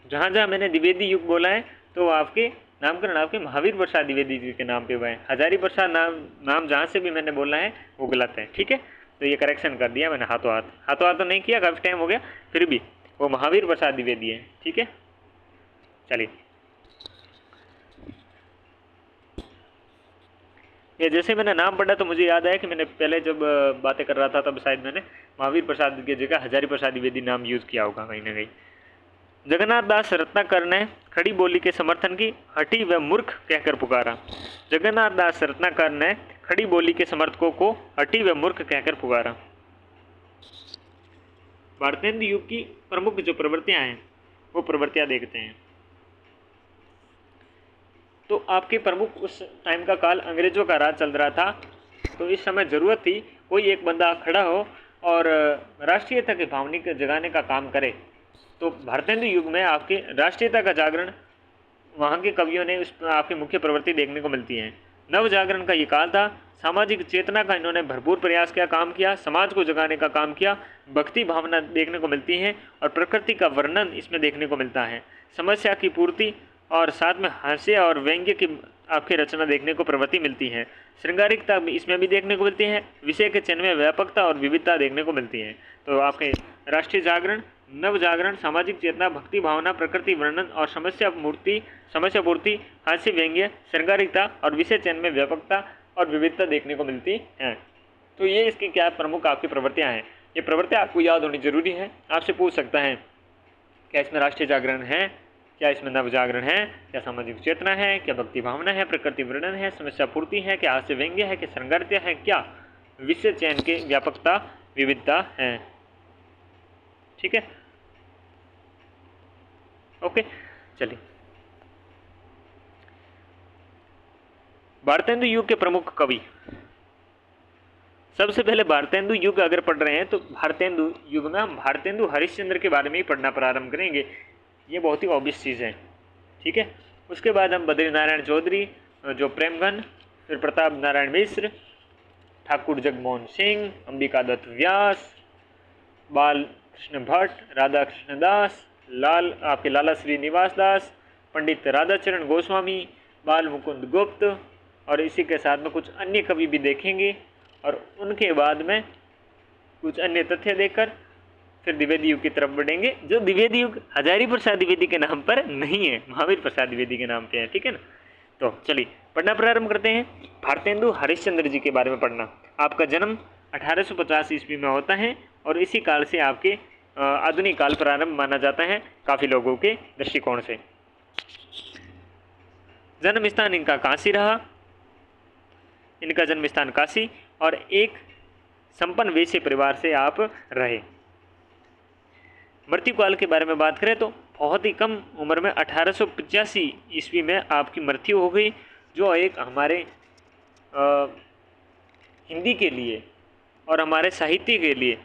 जहाँ जहाँ मैंने द्विवेदी युग बोला है तो आपके नामकरण आपके महावीर प्रसाद द्विवेदी जी के नाम पे हुआ है। हजारी प्रसाद नाम जहाँ से भी मैंने बोला है वो गलत है। ठीक है, तो ये करेक्शन कर दिया मैंने हाथों हाथ तो नहीं किया, काफ़ी टाइम हो गया, फिर भी वो महावीर प्रसाद द्विवेदी है। ठीक है, चलिए ये जैसे मैंने नाम पढ़ा तो मुझे याद आया कि मैंने पहले जब बातें कर रहा था तब शायद मैंने महावीर प्रसाद की जगह हजारी प्रसाद द्विवेदी नाम यूज़ किया होगा कहीं ना कहीं। जगन्नाथ दास रत्नाकर ने खड़ी बोली के समर्थन की हठी व मूर्ख कहकर पुकारा। जगन्नाथ दास रत्नाकर ने खड़ी बोली के समर्थकों को हठी व मूर्ख कहकर पुकारा। भारतेंदु युग की प्रमुख जो प्रवृत्तियां हैं वो प्रवृत्तियां देखते हैं। तो आपके प्रमुख उस टाइम का काल अंग्रेजों का राज चल रहा था, तो इस समय ज़रूरत थी कोई एक बंदा खड़ा हो और राष्ट्रीयता की भावना जगाने का काम करे। तो भारतेंदु युग में आपके राष्ट्रीयता का जागरण वहाँ के कवियों ने उस आपकी मुख्य प्रवृत्ति देखने को मिलती है। नव जागरण का ये काल था, सामाजिक चेतना का इन्होंने भरपूर प्रयास किया, काम किया, समाज को जगाने का काम किया, भक्ति भावना देखने को मिलती है और प्रकृति का वर्णन इसमें देखने को मिलता है, समस्या की पूर्ति और साथ में हास्य और व्यंग्य की आपकी रचना देखने को प्रवृत्ति मिलती है। श्रृंगारिकता इसमें भी देखने को मिलती है, विषय के चयन में व्यापकता और विविधता देखने को मिलती है। तो आपके राष्ट्रीय जागरण, नव जागरण, सामाजिक चेतना, भक्ति भावना, प्रकृति वर्णन और समस्या पूर्ति, हास्य व्यंग्य, श्रृंगारिकता और विषय चयन में व्यापकता और विविधता देखने को मिलती है। तो ये इसकी क्या प्रमुख आपकी प्रवृत्तियाँ हैं। ये प्रवृत्तियाँ आपको याद होनी जरूरी है। आपसे पूछ सकता है क्या इसमें राष्ट्रीय जागरण है, क्या इसमें नव जागरण है, क्या सामाजिक चेतना है, क्या भक्ति भावना है, प्रकृति वर्णन है, समस्या पूर्ति है, क्या हास्य व्यंग्य है, क्या श्रृंगारिता है, क्या विषय चयन के व्यापकता विविधता है। ठीक है, ओके। चलिए, भारतेंदु युग के प्रमुख कवि। सबसे पहले भारतेंदु युग अगर पढ़ रहे हैं तो भारतेंदु युग में हम भारतेंदु हरिश्चंद्र के बारे में ही पढ़ना प्रारंभ करेंगे, ये बहुत ही ऑब्वियस चीज़ है। ठीक है, उसके बाद हम बद्री नारायण चौधरी, जो प्रेमघन, फिर प्रताप नारायण मिश्र, ठाकुर जगमोहन सिंह, अंबिका दत्त व्यास, बाल कृष्ण भट्ट, राधा कृष्ण दास, लाला श्रीनिवास दास, पंडित राधाचरण गोस्वामी, बाल मुकुंद गुप्त, और इसी के साथ में कुछ अन्य कवि भी देखेंगे, और उनके बाद में कुछ अन्य तथ्य देकर फिर द्विवेदी युग की तरफ बढ़ेंगे, जो द्विवेदी युग हजारी प्रसाद द्विवेदी के नाम पर नहीं है, महावीर प्रसाद द्विवेदी के नाम पे है। ठीक है ना, तो चलिए पढ़ना प्रारंभ करते हैं। भारतेंदु हरिश्चंद्र जी के बारे में पढ़ना। आपका जन्म 1850 ईस्वी में होता है और इसी काल से आपके आधुनिक काल प्रारंभ माना जाता है काफ़ी लोगों के दृष्टिकोण से। जन्म स्थान इनका काशी रहा, इनका जन्म स्थान काशी, और एक संपन्न वैश्य परिवार से आप रहे। मृत्यु काल के बारे में बात करें तो बहुत ही कम उम्र में 1885 ईस्वी में आपकी मृत्यु हो गई, जो एक हमारे हिंदी के लिए और हमारे साहित्य के लिए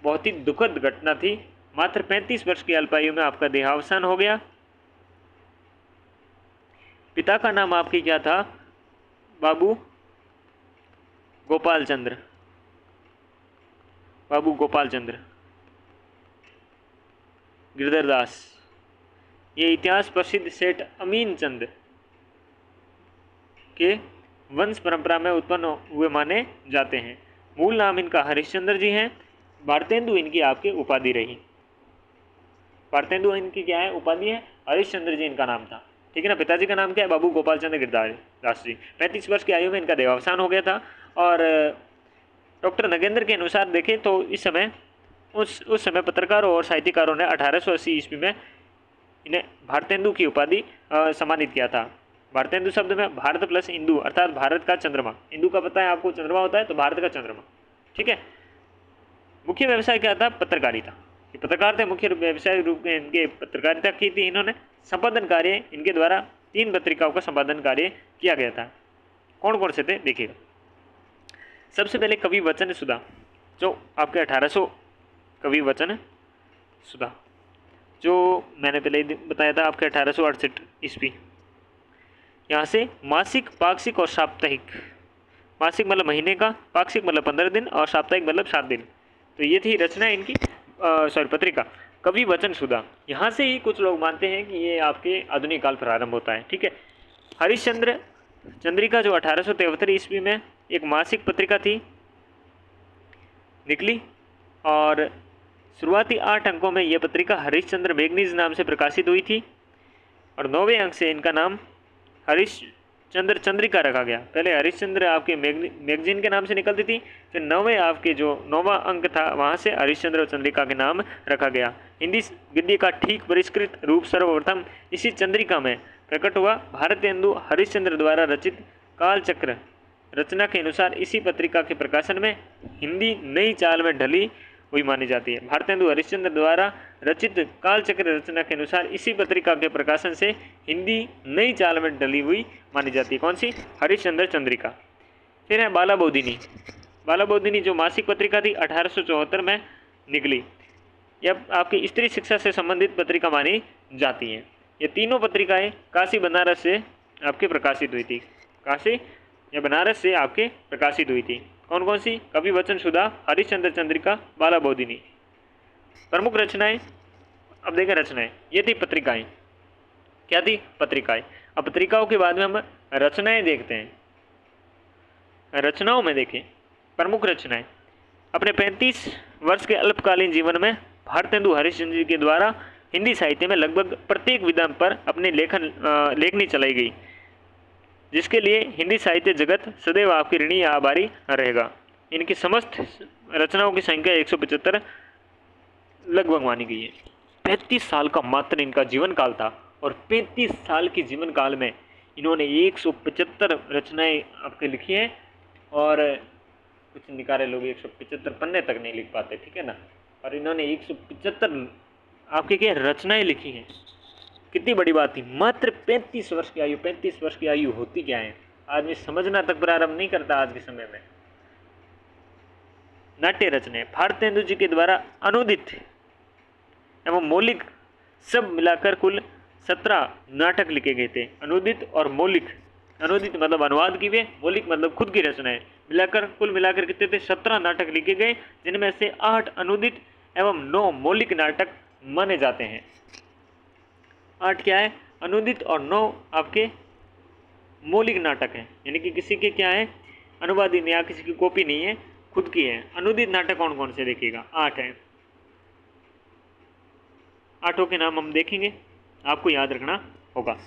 बहुत ही दुखद घटना थी। मात्र 35 वर्ष की अल्पायु में आपका देहावसान हो गया। पिता का नाम आपके क्या था? बाबू गोपाल चंद्र, बाबू गोपाल चंद्र गिरधर दास। ये इतिहास प्रसिद्ध सेठ अमीन चंद के वंश परंपरा में उत्पन्न हुए माने जाते हैं। मूल नाम इनका हरिश्चंद्र जी हैं। भारतेंदु इनकी आपके उपाधि रही। भारतेंदु इनकी क्या है? उपाधि है। हरिश्चंद्र जी इनका नाम था। ठीक है ना। पिताजी का नाम क्या है? बाबू गोपाल चंद्र गिरधर दास जी। 35 वर्ष की आयु में इनका देहावसान हो गया था। और डॉक्टर नगेंद्र के अनुसार देखें तो इस समय उस समय पत्रकारों और साहित्यकारों ने 1880 ईस्वी में इन्हें भारतेंदु की उपाधि सम्मानित किया था। भारतेंदु शब्द में भारत प्लस इंदु अर्थात भारत का चंद्रमा। इंदु का पता है आपको, चंद्रमा होता है, तो भारत का चंद्रमा। ठीक है। मुख्य व्यवसाय क्या था? पत्रकारिता। ये पत्रकार थे, मुख्य व्यवसाय रूप में इनके पत्रकारिता की थी। इन्होंने संपादन कार्य, इनके द्वारा 3 पत्रिकाओं का संपादन कार्य किया गया था। कौन कौन से थे देखिएगा। सबसे पहले कवि वचन सुधा, जो आपके 1800 कवि वचन सुधा, जो मैंने पहले ही बताया था आपके 1868 ईस्वी। यहाँ से मासिक, पाक्षिक और साप्ताहिक। मासिक मतलब महीने का, पाक्षिक मतलब 15 दिन और साप्ताहिक मतलब 7 दिन। तो ये थी रचना इनकी, पत्रिका कवि वचन सुधा। यहाँ से ही कुछ लोग मानते हैं कि ये आपके आधुनिक काल प्रारंभ होता है। ठीक है। हरिश्चंद्र चंद्रिका जो 1873 ईस्वी में एक मासिक पत्रिका थी, निकली, और शुरुआती 8 अंकों में यह पत्रिका हरिश्चंद्र मैगजीन नाम से प्रकाशित हुई थी, और 9वें अंक से इनका नाम हरिश्चंद्र चंद्रिका रखा गया। पहले हरिश्चंद्र आपके मैगजीन के नाम से निकलती थी, फिर 9वें आपके जो 9वां अंक था वहाँ से हरिश्चंद्र चंद्रिका के नाम रखा गया। हिंदी गद्य का ठीक परिष्कृत रूप सर्वप्रथम इसी चंद्रिका में प्रकट हुआ। भारतेंदु हरिश्चंद्र द्वारा रचित कालचक्र रचना के अनुसार इसी पत्रिका के प्रकाशन में हिंदी नई चाल में ढली हुई मानी जाती है। भारतेंदु हरिश्चंद्र द्वारा रचित कालचक्र रचना के अनुसार इसी पत्रिका के प्रकाशन से हिंदी नई चाल में ढली हुई मानी जाती है। कौन सी? हरिश्चंद्र चंद्रिका। फिर है बाला बोधिनी। बाला बोधिनी जो मासिक पत्रिका थी 1874 में निकली। यह आपकी स्त्री शिक्षा से संबंधित पत्रिका मानी जाती है। ये तीनों पत्रिकाएं काशी बनारस से आपके प्रकाशित हुई थी। काशी या बनारस से आपके प्रकाशित हुई थी। कौन कौन सी? कवि वचन सुधा, हरिश्चंद्र चंद्रिका, बाला बोधिनी। प्रमुख रचनाएं, अब देखें रचनाएं, ये थी पत्रिकाएं। क्या थी? पत्रिकाएं। अब पत्रिकाओं के बाद में हम रचनाएं देखते हैं। रचनाओं में देखें प्रमुख रचनाएं। अपने 35 वर्ष के अल्पकालीन जीवन में भारतेंदु हरिश्चंद्र जी के द्वारा हिंदी साहित्य में लगभग प्रत्येक विधा पर अपनी लेखनी चलाई गई, जिसके लिए हिंदी साहित्य जगत सदैव आपकी ऋणी या आभारी रहेगा। इनकी समस्त रचनाओं की संख्या 175 लगभग मानी गई है। 35 साल का मात्र इनका जीवन काल था, और 35 साल के जीवन काल में इन्होंने 175 रचनाएं आपके लिखी हैं, और कुछ निकारे लोग 175 पन्ने तक नहीं लिख पाते, ठीक है ना। और इन्होंने 175 आपकी क्या रचनाएं लिखी हैं। कितनी बड़ी बात थी। मात्र 35 वर्ष की आयु, 35 वर्ष की आयु होती क्या है आदमी समझना तक प्रारंभ नहीं करता आज के समय में। नाट्य रचनाएं भारतेंदु जी के द्वारा अनुदित एवं मौलिक सब मिलाकर कुल 17 नाटक लिखे गए थे। अनुदित और मौलिक, अनुदित मतलब अनुवाद की वे, मौलिक मतलब खुद की रचनाएं, मिलाकर कुल मिलाकर कितने थे 17 नाटक लिखे गए, जिनमें से 8 अनुदित एवं 9 मौलिक नाटक माने जाते हैं। 8 क्या है अनुदित और 9 आपके मौलिक नाटक हैं, यानी कि किसी के क्या है अनुवादित या किसी की कॉपी नहीं है, खुद की है। अनुदित नाटक कौन कौन से देखिएगा 8 हैं। 8 के नाम हम देखेंगे, आपको याद रखना होगा।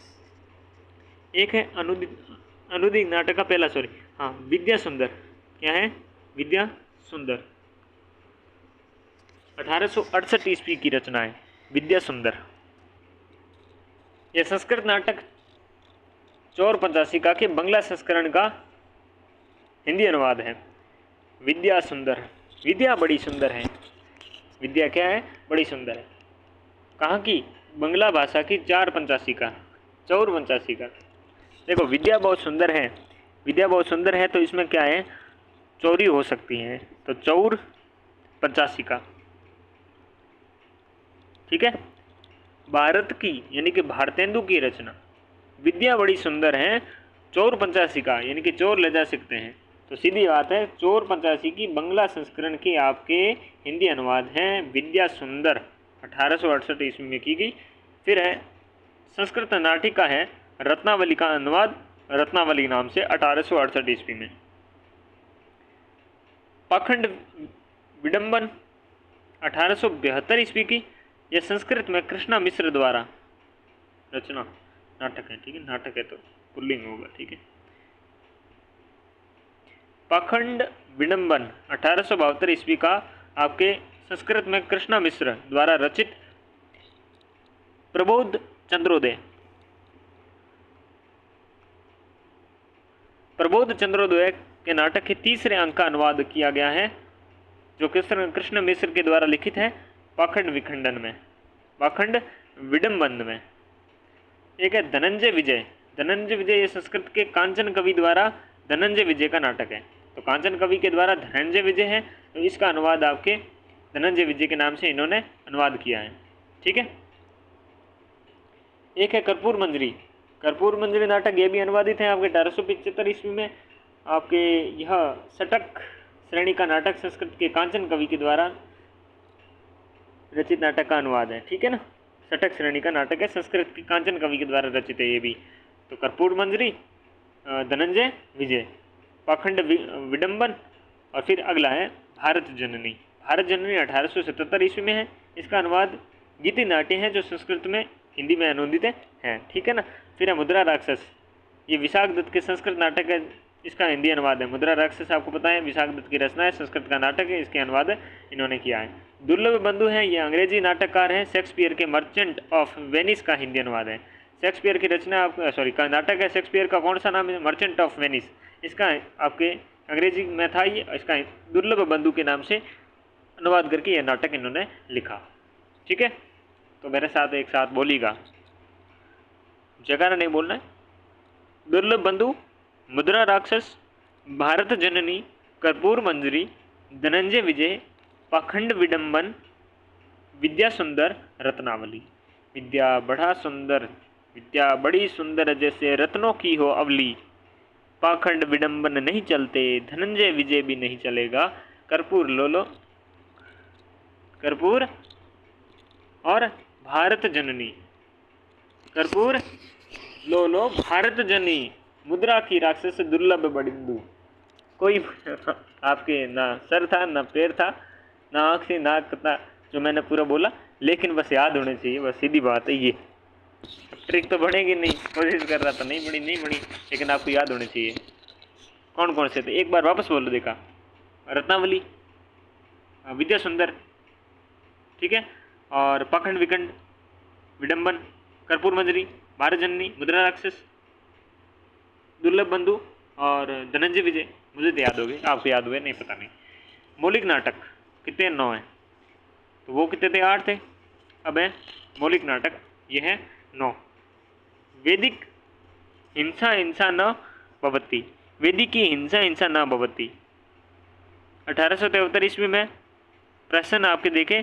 एक है अनुदित नाटक का पहला, विद्या सुंदर। क्या है विद्या सुंदर, 1868 ईस्वी की रचना है विद्या सुंदर। यह संस्कृत नाटक चोर पंचाशिका के बंगला संस्करण का हिंदी अनुवाद है। विद्या सुंदर, विद्या बड़ी सुंदर है, विद्या क्या है बड़ी सुंदर है। कहाँ की बंगला भाषा की चोर पंचाशिका का। देखो विद्या बहुत सुंदर है, विद्या बहुत सुंदर है तो इसमें क्या है चोरी हो सकती है, तो चौर पंचाशिका, ठीक है। भारत की यानी कि भारतेंदु की रचना विद्या बड़ी सुंदर है, चोर पंचाशिका यानी कि चोर ले जा सकते हैं, तो सीधी बात है चोर पंचाशी की बंगला संस्करण की आपके हिंदी अनुवाद हैं विद्या सुंदर, 1868 ईस्वी में की गई। फिर है संस्कृत नाटिका है रत्नावली का अनुवाद रत्नावली नाम से 1868 ईस्वी में। पाखंड विडंबन 1872 ईस्वी की, यह संस्कृत में कृष्णा मिश्र द्वारा रचना नाटक है, ठीक है, नाटक है तो पुल्लिंग होगा, ठीक है। पाखंड विडंबन 1872 ईस्वी का आपके संस्कृत में कृष्णा मिश्र द्वारा रचित प्रबोध चंद्रोदय के नाटक के तीसरे अंक का अनुवाद किया गया है, जो कृष्ण मिश्र के द्वारा लिखित है पाखंड विडंबन में। एक है धनंजय विजय, ये संस्कृत के कांचन कवि द्वारा धनंजय विजय का नाटक है, तो कांचन कवि के द्वारा धनंजय विजय है, तो इसका अनुवाद आपके धनंजय विजय के नाम से इन्होंने अनुवाद किया है, ठीक है। एक है कर्पूर मंजरी नाटक, ये भी अनुवादित है आपके 1875 ईस्वी में। आपके यह षटक श्रेणी का नाटक संस्कृत के कांचन कवि के द्वारा रचित नाटक का अनुवाद है, ठीक है ना। षटक श्रेणी का नाटक है, संस्कृत के कांचन कवि के द्वारा रचित है ये भी। तो कर्पूर मंजरी, धनंजय विजय, पाखंड विडंबन, और फिर अगला है भारत जननी 1877 ईस्वी में है। इसका अनुवाद गीति नाट्य है, जो संस्कृत में हिंदी में अनुवादित है, ठीक है ना। फिर है मुद्रा राक्षस, ये विशाख दत्त के संस्कृत नाटक है, इसका हिंदी अनुवाद है। मुद्रा राक्षस आपको पता है विशाख दत्त की रचना है, संस्कृत का नाटक है, इसके अनुवाद इन्होंने किया है। दुर्लभ बंधु है, ये अंग्रेजी नाटककार हैं, शेक्सपियर के मर्चेंट ऑफ वेनिस का हिंदी अनुवाद है। शेक्सपियर की रचना का नाटक है, शेक्सपियर का कौन सा नाम है मर्चेंट ऑफ वेनिस, इसका आपके अंग्रेजी में था ये, इसका दुर्लभ बंधु के नाम से अनुवाद करके यह नाटक इन्होंने लिखा, ठीक है। तो मेरे साथ एक साथ बोलिएगा, जगह नहीं बोलना है। दुर्लभ बंधु, मुद्रा राक्षस, भारत जननी, कर्पूर मंजरी, धनंजय विजय, पाखंड विडंबन, विद्या सुंदर, रत्नावली। विद्या बड़ी सुंदर जैसे रत्नों की हो अवली, पाखंड विडंबन नहीं चलते, धनंजय विजय भी नहीं चलेगा, कर्पूर और भारत जननी, कर्पूर लो भारत जननी, मुद्रा की राक्षस दुर्लभ बड़िंदु। कोई आपके ना सर था ना पैर था ना आँख से नाक था जो मैंने पूरा बोला, लेकिन बस याद होने चाहिए, बस सीधी बात है ये। ट्रिक तो बढ़ेगी नहीं, कोशिश कर रहा था, नहीं बड़ी, लेकिन आपको याद होने चाहिए। कौन कौन से थे एक बार वापस बोलो, देखा रत्नावली, विद्या सुंदर, ठीक है, और पाखंड विडंबन, कर्पूर मंजरी, भारत जननी, मुद्रा राक्षस, दुर्लभ बंधु और धनंजय विजय। मुझे तो याद होगी, आपको याद हुए नहीं पता नहीं। मौलिक नाटक कितने 9 हैं, तो वो कितने थे 8 थे। अब है मौलिक नाटक, ये है 9। वैदिक हिंसा हिंसा न भवति, वेदी की हिंसा हिंसा न भवति 1873 ईस्वी में। प्रश्न आपके देखें,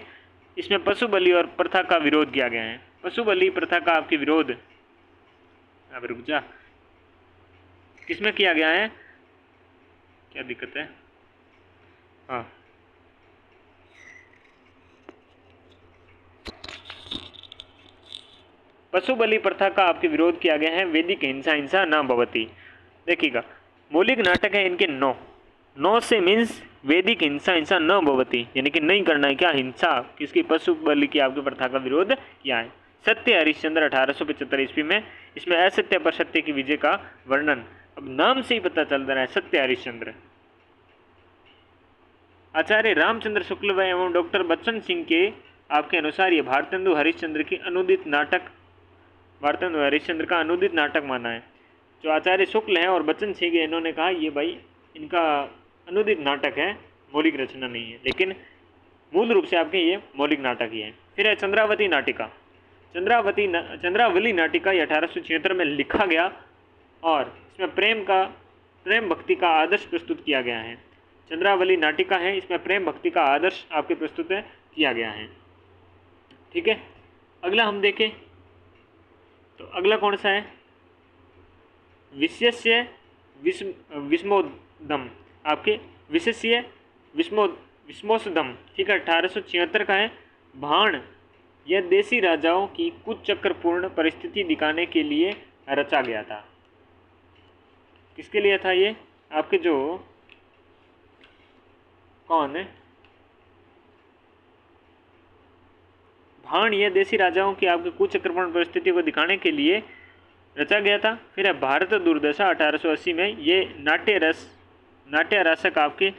इसमें पशु बलि और प्रथा का विरोध किया गया है। पशु बलि प्रथा का आपके विरोध, अब रुक जा, किसमें किया गया है, क्या दिक्कत है, हाँ पशु बलि प्रथा का आपके विरोध किया गया है। वैदिक हिंसा हिंसा न भवति, देखिएगा मौलिक नाटक है इनके 9 से मीन्स वैदिक हिंसा हिंसा न भवति, यानी कि नहीं करना है क्या हिंसा, किसकी, पशु बलि की आपकी प्रथा का विरोध किया है। सत्य हरिश्चंद्र 1875 ईस्वी में, इसमें असत्य पर सत्य की विजय का वर्णन, अब नाम से ही पता चल रहा है सत्य हरिश्चंद्र। आचार्य रामचंद्र शुक्ल एवं डॉक्टर बच्चन सिंह के आपके अनुसार ये भारतेंदु हरिश्चंद्र की अनुदित नाटक, भारतेंदु हरिश्चंद्र का अनुदित नाटक माना है। जो आचार्य शुक्ल हैं और बच्चन सिंह, इन्होंने कहा ये भाई इनका अनुदित नाटक है, मौलिक रचना नहीं है, लेकिन मूल रूप से आपके ये मौलिक नाटक ही है। फिर है चंद्रावती नाटिका। चंद्रावली नाटिका ये 1876 में लिखा गया और इसमें प्रेम भक्ति का आदर्श प्रस्तुत किया गया है। चंद्रावली नाटिका है, इसमें प्रेम भक्ति का आदर्श आपके प्रस्तुत किया गया है। ठीक है, अगला हम देखें तो अगला कौन सा है, विशेष्य विस्मोदम, आपके विशेष्य विस्मोसदम, ठीक है 1876 का है। भाण यह देसी राजाओं की कुचक्रपूर्ण परिस्थिति दिखाने के लिए रचा गया था। किसके लिए था ये, आपके जो कौन है, भाण यह देसी राजाओं की आपके कुचक्रपूर्ण परिस्थिति को दिखाने के लिए रचा गया था। फिर है भारत दुर्दशा 1880 में, ये नाट्य रसक आपके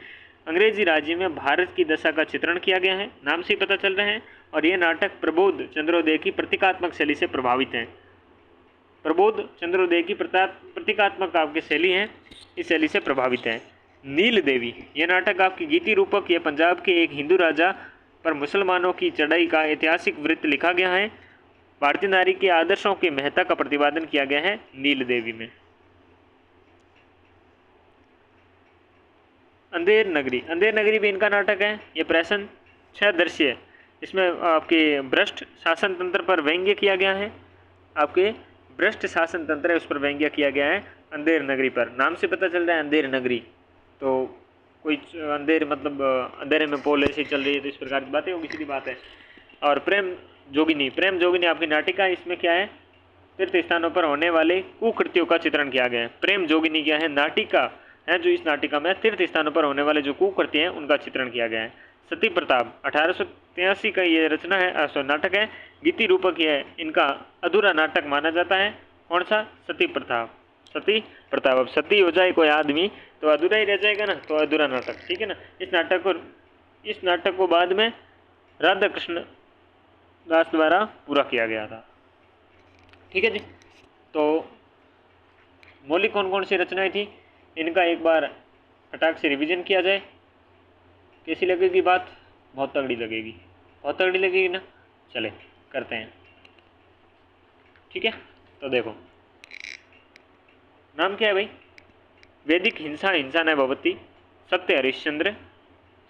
अंग्रेजी राज्य में भारत की दशा का चित्रण किया गया है, नाम से ही पता चल रहे हैं। और ये नाटक प्रबोध चंद्रोदय की प्रतीकात्मक शैली से प्रभावित हैं। प्रबोध चंद्रोदय की प्रतीकात्मक आपकी शैली है, इस शैली से प्रभावित है। नील देवी, यह नाटक आपकी गीति रूपक, यह पंजाब के एक हिंदू राजा पर मुसलमानों की चढ़ाई का ऐतिहासिक वृत्त लिखा गया है। भारतीय नारी के आदर्शों की महत्ता का प्रतिपादन किया गया है नील देवी में। अंधेर नगरी भी इनका नाटक है। ये प्रश्न 6 दृश्य, इसमें आपके भ्रष्ट शासन तंत्र पर व्यंग्य किया गया है। आपके भ्रष्ट शासन तंत्र है उस पर व्यंग्य किया गया है अंधेर नगरी पर, नाम से पता चल रहा है अंधेर नगरी, तो कोई अंधेर मतलब अंधेरे में पोल ऐसी चल रही है, तो इस प्रकार की बातें होगी, सीधी बात है। और प्रेम जोगिनी आपकी नाटिका, इसमें क्या है, तीर्थ स्थानों पर होने वाले कुकृत्यों का चित्रण किया गया है। प्रेम जोगिनी क्या है, नाटिका है, जो इस नाटिका में तीर्थ स्थानों पर होने वाले जो कुकृत्य हैं उनका चित्रण किया गया है। सती प्रताप 1883 का ये रचना है, नाटक है, गीति रूपक है, इनका अधूरा नाटक माना जाता है। कौन सा, सती प्रताप। अब सती हो जाए कोई आदमी तो अधूरा ही रह जाएगा ना, तो अधूरा नाटक, ठीक है ना। इस नाटक को बाद में राधा कृष्ण दास द्वारा पूरा किया गया था। ठीक है जी, तो मौलिक कौन कौन सी रचनाएं थी, इनका एक बार फटाक से रिवीजन किया जाए। कैसी लगेगी बात, बहुत तगड़ी लगेगी ना, चले करते हैं। ठीक है, तो देखो नाम क्या है भाई, वैदिक हिंसा न भवति, सत्य हरिश्चंद्र,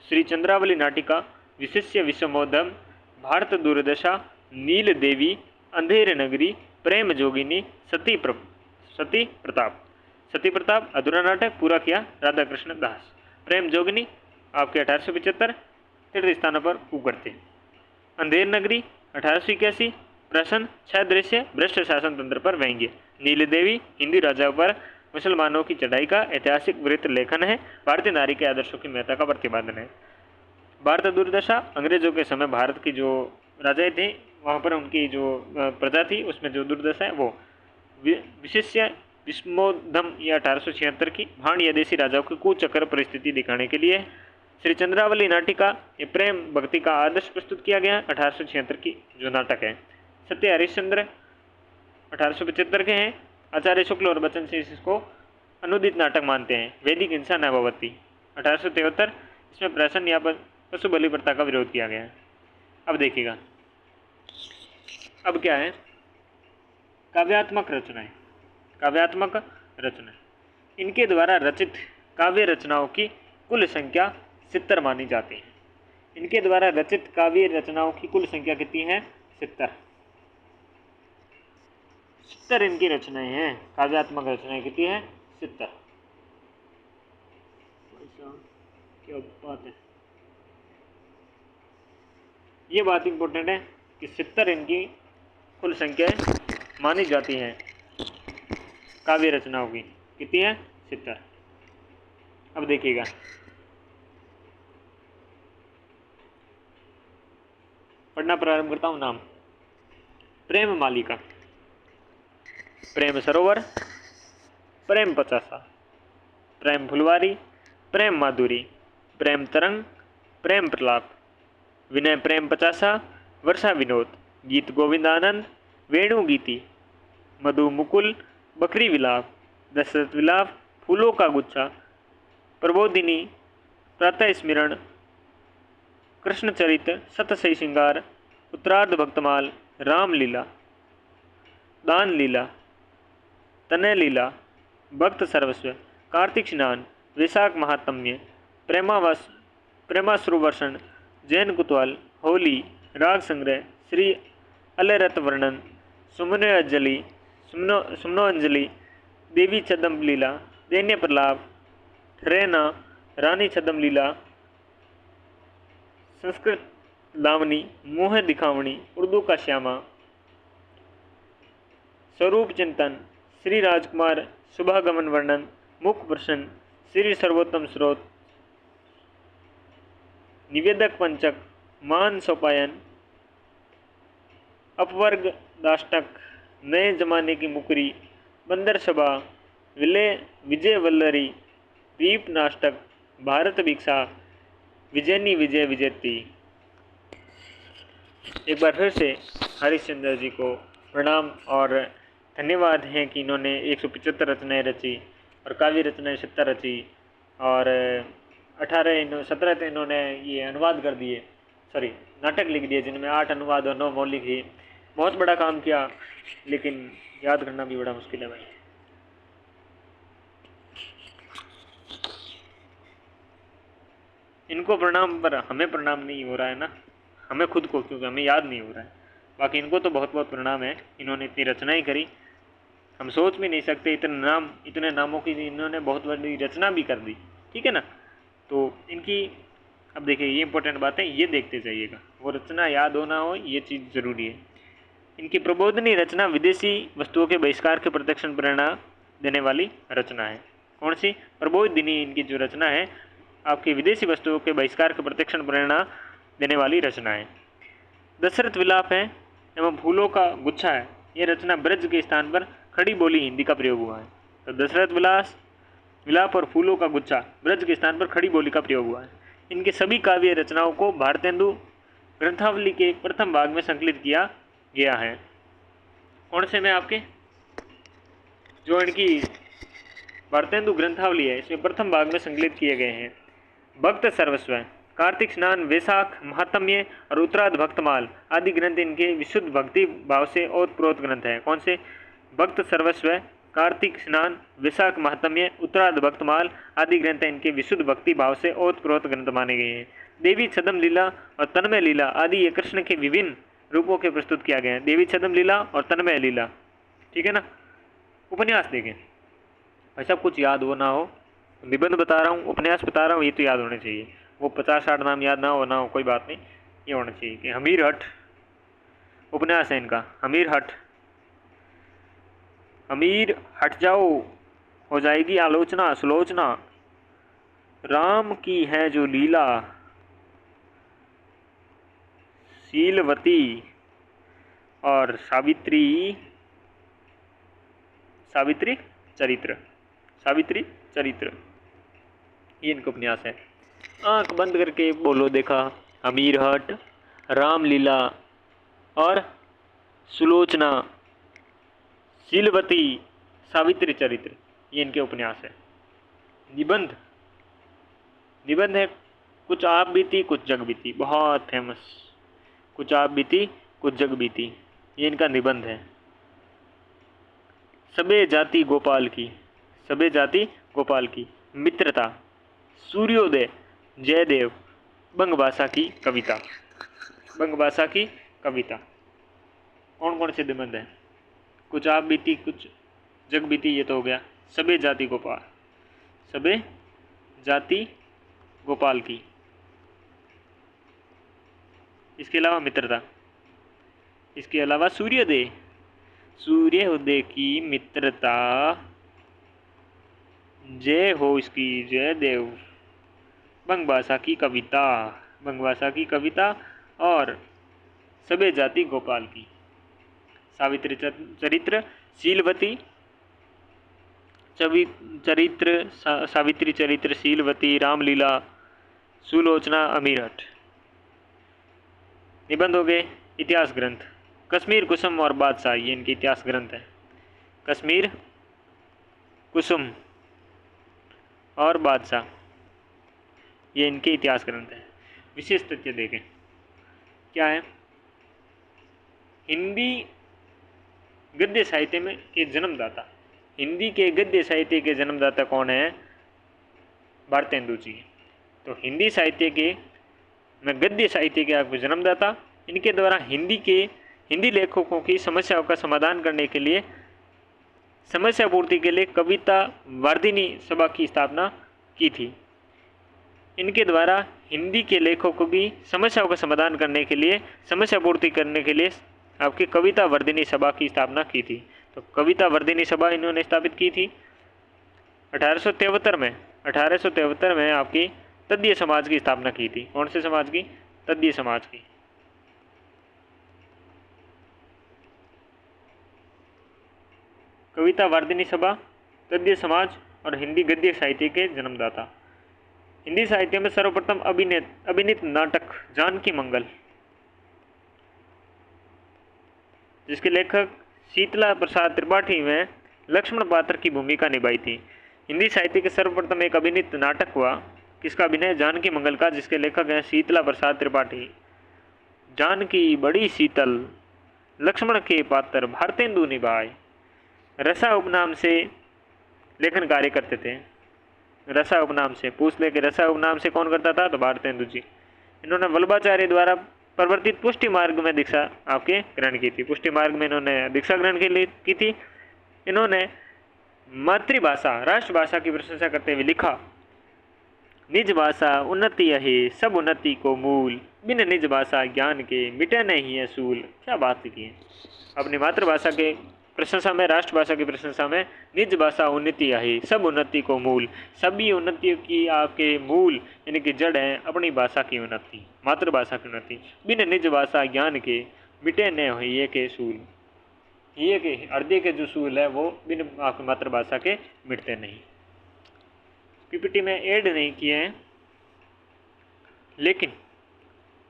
श्री चंद्रावली नाटिका, विशिष्य विषमोदम, भारत दुर्दशा, नील देवी, अंधेर नगरी, प्रेम जोगिनी, सती प्रताप अधूरा नाटक पूरा किया राधा कृष्ण दास। प्रेम जोगिनी आपके 1875 तीर्थ स्थानों पर कुकृत्य। अंधेर नगरी 1881 प्रश्न 6 दृश्य भ्रष्ट शासन तंत्र पर व्यंग्य। नील देवी हिंदी राजाओं पर मुसलमानों की चढ़ाई का ऐतिहासिक वृत्त लेखन है, भारतीय नारी के आदर्शों की महत्ता का प्रतिपादन है। भारत दुर्दशा अंग्रेजों के समय भारत की जो राजाएं थे वहाँ पर उनकी जो प्रजा थी उसमें जो दुर्दशा है वो। विशिष्य विस्मोदम या 1876 की, भाण या देसी राजाओं की कुचक्र परिस्थिति दिखाने के लिए। श्री चंद्रावली नाटिका, ये प्रेम भक्ति का आदर्श प्रस्तुत किया गया 1876 की जो नाटक है। सत्य हरिश्चंद्र 1875 के हैं, आचार्य शुक्ल और बच्चन सिंह इसको अनुदित नाटक मानते हैं। वैदिक हिंसा न भवती 1873, इसमें प्रहसन या पशु बलि प्रथा का विरोध किया गया है। अब देखिएगा, अब क्या है, काव्यात्मक रचनाएं। काव्यात्मक रचना, इनके द्वारा रचित काव्य रचनाओं की कुल संख्या 70 मानी जाती है। इनके द्वारा रचित काव्य रचनाओं की कुल संख्या कितनी है? 70। 70 इनकी रचनाएं हैं, काव्यात्मक रचनाएं कितनी है? 70। क्या बात है, ये बात इंपॉर्टेंट है कि 70 इनकी कुल संख्या मानी जाती है काव्य रचनाओं की। कितनी है? 70। अब देखिएगा, पढ़ना प्रारंभ करता हूँ। नाम, प्रेम मालिका, प्रेम सरोवर, प्रेम पचासा, प्रेम फुलवारी, प्रेम माधुरी, प्रेम तरंग, प्रेम प्रलाप, विनय प्रेम पचासा, वर्षा विनोद, गीत गोविंदानंद, वेणु गीति, मधु मुकुल, बकरी विलाप, दशरथ विलाप, फूलों का गुच्छा, प्रबोधिनी, प्रातः स्मरण, कृष्णचरित, सतसई श्रृंगार, उत्तरार्ध भक्तमाल, रामलीला, दान लीला, तनय लीला, भक्त सर्वस्व, कार्तिक स्नान, वैशाख महात्म्य, प्रेमाश्रुवर्षण, जैन कुतूहल, होली, राग संग्रह, श्री अलरत वर्णन, सुमनोअंजलि, देवी छद्म लीला, दैन्य प्रलाप, ठरेना, रानी छद्म लीला, संस्कृत लावनी, मोह दिखावनी, उर्दू का श्यामा, स्वरूप चिंतन, श्री राजकुमार, शुभागमन वर्णन, मुख प्रश्न, श्री सर्वोत्तम स्रोत, निवेदक पंचक, मान सोपायन, अपवर्ग दाष्टक, नए जमाने की मुकरी, बंदर सभा, विजय वल्लरी, दीप नाटक, भारत भिक्षा, विजयनी विजय विजेती। एक बार फिर से हरिश्चंद्र जी को प्रणाम और धन्यवाद है कि इन्होंने 175 रचनाएँ रची और काव्य रचनाएँ 70 रची और 17 इन्होंने ये अनुवाद कर दिए, सॉरी नाटक लिख दिए, जिनमें 8 अनुवाद और 9 मौलिक ही। बहुत बड़ा काम किया, लेकिन याद करना भी बड़ा मुश्किल है भाई। इनको प्रणाम, पर हमें प्रणाम नहीं हो रहा है ना, हमें खुद को, क्योंकि हमें याद नहीं हो रहा है। बाकी इनको तो बहुत बहुत प्रणाम है, इन्होंने इतनी रचनाएं करी, हम सोच भी नहीं सकते। इतने नामों की इन्होंने बहुत बड़ी रचना भी कर दी, ठीक है ना। तो इनकी, अब देखिए ये इंपॉर्टेंट बात है, ये देखते जाइएगा, वो रचना याद होना हो, ये चीज़ ज़रूरी है। इनकी प्रबोधनी रचना विदेशी वस्तुओं के बहिष्कार के प्रत्यक्ष प्रेरणा देने वाली रचना है। कौन सी? प्रबोधिनी। इनकी जो रचना है आपकी विदेशी वस्तुओं के बहिष्कार के प्रत्यक्ष प्रेरणा देने वाली रचना है। दशरथ विलाप है एवं फूलों का गुच्छा है, ये रचना ब्रज के स्थान पर खड़ी बोली हिंदी का प्रयोग हुआ है। तो दशरथ विलाप और फूलों का गुच्छा ब्रज के स्थान पर खड़ी बोली का प्रयोग हुआ है। इनके सभी काव्य रचनाओं को भारतेंदु ग्रंथावली के प्रथम भाग में संकलित किया गया है। कौन से में? आपके जो इनकी भारतेंदु ग्रंथावली है, इसमें प्रथम भाग में संकलित किए गए हैं। भक्त सर्वस्व, कार्तिक स्नान, वैशाख महात्म्य और उत्तरार्ध भक्तमाल आदि ग्रंथ इनके विशुद्ध भक्ति भाव से ओतप्रोत ग्रंथ है। कौन से? भक्त सर्वस्व, कार्तिक स्नान, वैशाख महात्म्य, उत्तरार्ध भक्तमाल आदि ग्रंथ इनके विशुद्ध भक्ति भाव से ओतप्रोत ग्रंथ माने गए हैं। देवी छद्म लीला और तन्मय लीला आदि ये कृष्ण के विभिन्न रूपों के प्रस्तुत किया गया है। देवी छद्म लीला और तन्मय लीला, ठीक है ना। उपन्यास देखें भाई साहब, कुछ याद हो ना हो, निबंध बता रहा हूँ, उपन्यास बता रहा हूँ, ये तो याद होने चाहिए। वो 50-60 नाम याद ना हो कोई बात नहीं, ये होना चाहिए कि हमीर हट उपन्यास है इनका। हमीर हट जाओ, हो जाएगी आलोचना सुलोचना, राम की है जो लीला, शीलवती और सावित्री चरित्र, ये इनका उपन्यास है। आंख बंद करके बोलो देखा, अमीर हट, रामलीला और सुलोचना, शीलवती, सावित्री चरित्र, ये इनके उपन्यास है। निबंध, निबंध है कुछ आप बीती कुछ जग बीती, बहुत फेमस। कुछ आप बीती कुछ जग बीती, ये इनका निबंध है। सबे जाति गोपाल की, सबे जाति गोपाल की, मित्रता, सूर्योदय, जयदेव, बंगभाषा की कविता, बंगभाषा की कविता। कौन कौन से निबंध हैं? कुछ आप बीती कुछ जग बीती, ये तो हो गया। सबे जाति गोपाल, सबे जाति गोपाल की, इसके अलावा मित्रता, इसके अलावा सूर्योदय, सूर्योदय की मित्रता, जय हो इसकी जयदेव, बंगभाषा की कविता, बंगभाषा की कविता, और सबे जाति गोपाल की, सावित्री चरित्र, शीलवती चरित्र, सावित्री चरित्र, शीलवती, रामलीला, सुलोचना, अमीरठ। निबंध हो गए। इतिहास ग्रंथ, कश्मीर कुसुम और बादशाह, ये इनके इतिहास ग्रंथ है। कश्मीर कुसुम और बादशाह, ये इनके इतिहास ग्रंथ है। विशेष तथ्य देखें क्या है। हिंदी गद्य साहित्य में के जन्मदाता, हिंदी के गद्य साहित्य के जन्मदाता कौन है? भारतेंदु जी। तो हिंदी साहित्य के में गद्य साहित्य के आपको जन्मदाता, इनके द्वारा हिंदी लेखकों की समस्याओं का समाधान करने के लिए, समस्या पूर्ति के लिए कविता वार्धिनी सभा की स्थापना की थी। इनके द्वारा हिंदी के लेखकों की समस्याओं का समाधान करने के लिए, समस्या पूर्ति करने के लिए आपकी कविता वर्धिनी सभा की स्थापना की थी। तो कविता वर्धिनी सभा इन्होंने स्थापित की थी 1873 में। 1873 में आपकी तद्य समाज की स्थापना की थी। कौन से समाज की? तद्य समाज की। कविता वार्धिनी सभा, तद्य समाज और हिंदी गद्य साहित्य के जन्मदाता। हिंदी साहित्य में सर्वप्रथम अभिनीत नाटक जानकी मंगल, जिसके लेखक शीतला प्रसाद त्रिपाठी में लक्ष्मण पात्र की भूमिका निभाई थी। हिंदी साहित्य के सर्वप्रथम एक अभिनीत नाटक हुआ, किसका अभिनय? जानकी मंगल का, जिसके लेखक हैं शीतला प्रसाद त्रिपाठी। जानकी बड़ी शीतल, लक्ष्मण के पात्र भारतेंदु निभाए। रसा उपनाम से लेखन कार्य करते थे। रसा उपनाम से पूछ ले कि रसा उपनाम से कौन करता था? तो भारतेंदु जी। इन्होंने वल्लभाचार्य द्वारा प्रवर्तित पुष्टि मार्ग में दीक्षा आपके ग्रहण की थी। पुष्टि मार्ग में इन्होंने दीक्षा ग्रहण के लिए की थी। इन्होंने मातृभाषा, राष्ट्रभाषा की प्रशंसा करते हुए लिखा, निज भाषा उन्नति है सब उन्नति को मूल, बिन निज भाषा ज्ञान के मिटे नहीं है सूल। क्या बात लिखी है। अपनी मातृभाषा के प्रशंसा में, राष्ट्रभाषा की प्रशंसा में, निज भाषा उन्नति है सब उन्नति को मूल, सभी उन्नतियों की आपके मूल यानी कि जड़ है अपनी भाषा की उन्नति, मातृभाषा की उन्नति। बिन निज भाषा ज्ञान के मिटे न हो ये के सूल, ये के हृदय के जो सूल है वो बिन आपकी मातृभाषा के मिटते नहीं। पीपीटी में ऐड नहीं किए हैं, लेकिन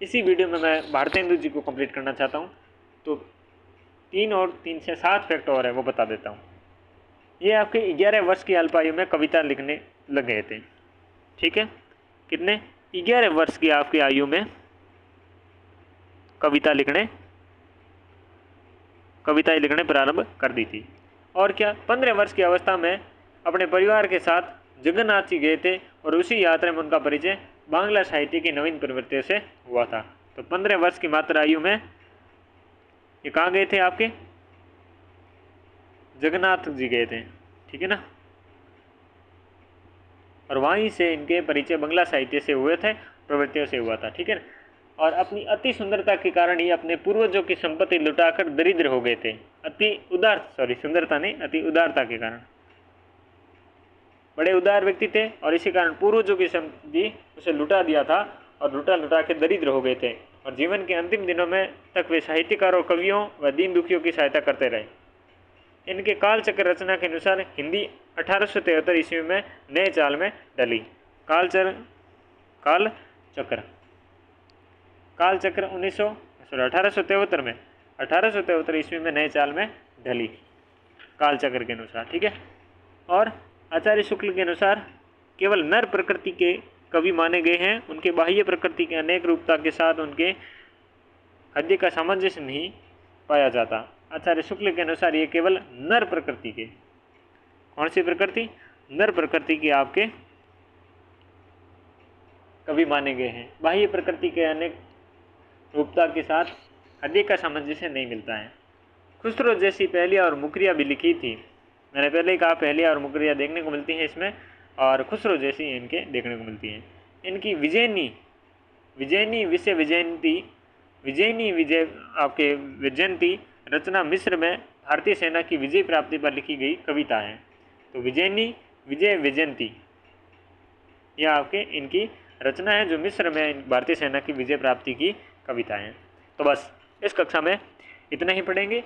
इसी वीडियो में मैं भारतेंदु जी को कंप्लीट करना चाहता हूँ। तो 3 और 3 से 7 फैक्ट और है वो बता देता हूँ। ये आपके 11 वर्ष की अल्पायु में कविता लिखने लग गए थे। ठीक है, कितने? 11 वर्ष की आपकी आयु में कविताएं लिखने प्रारंभ कर दी थी। और क्या, 15 वर्ष की अवस्था में अपने परिवार के साथ जगन्नाथ जी गए थे और उसी यात्रा में उनका परिचय बांग्ला साहित्य की नवीन प्रवृत्तियों से हुआ था। तो 15 वर्ष की मात्र आयु में ये कहाँ गए थे? आपके जगन्नाथ जी गए थे। ठीक है ना। और वहीं से इनके परिचय बांग्ला साहित्य से हुए थे, प्रवृत्तियों से हुआ था। ठीक है ना। और अपनी अति सुंदरता के कारण ही अपने पूर्वजों की संपत्ति लुटाकर दरिद्र हो गए थे। सुंदरता नहीं, अति उदारता के कारण। बड़े उदार व्यक्ति थे और इसी कारण पूर्वजों की संपत्ति उसे लुटा दिया था और लुटा के दरिद्र हो गए थे। और जीवन के अंतिम दिनों में तक वे साहित्यकारों, कवियों व दीन दुखियों की सहायता करते रहे। इनके कालचक्र रचना के अनुसार हिंदी 1873 ईस्वी में नए चाल में ढली। कालचक्र 1873 ईस्वी में नए चाल में ढली कालचक्र के अनुसार। ठीक है। और आचार्य शुक्ल के अनुसार केवल नर प्रकृति के कवि माने गए हैं, उनके बाह्य प्रकृति के अनेक रूपता के साथ उनके हृदय का सामंजस्य नहीं पाया जाता। आचार्य शुक्ल के अनुसार ये केवल नर प्रकृति के, कौन सी प्रकृति, नर प्रकृति के आपके कवि माने गए हैं, बाह्य प्रकृति के अनेक रूपता के साथ हृदय का सामंजस्य नहीं मिलता है। खुसरो जैसी पहेलियाँ और मुकरियाँ भी लिखी थी, मैंने पहले ही कहा पहेलियाँ और मुकरियाँ देखने को मिलती हैं इसमें, और खुसरो जैसी इनके देखने को मिलती हैं। इनकी विजयनी विजय आपके विजयंती रचना मिस्र में भारतीय सेना की विजय प्राप्ति पर लिखी गई कविता है। तो विजयनी विजय विजयंती यह आपके इनकी रचना है जो मिस्र में भारतीय सेना की विजय प्राप्ति की कविता है। तो बस इस कक्षा में इतना ही पढ़ेंगे।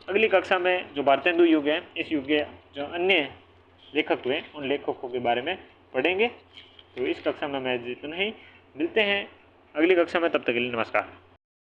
अगली कक्षा में जो भारतेंदु युग है, इस युग के जो अन्य लेखक हुए उन लेखकों के बारे में पढ़ेंगे। तो इस कक्षा में मैं इतना ही, मिलते हैं अगली कक्षा में, तब तक के लिए नमस्कार।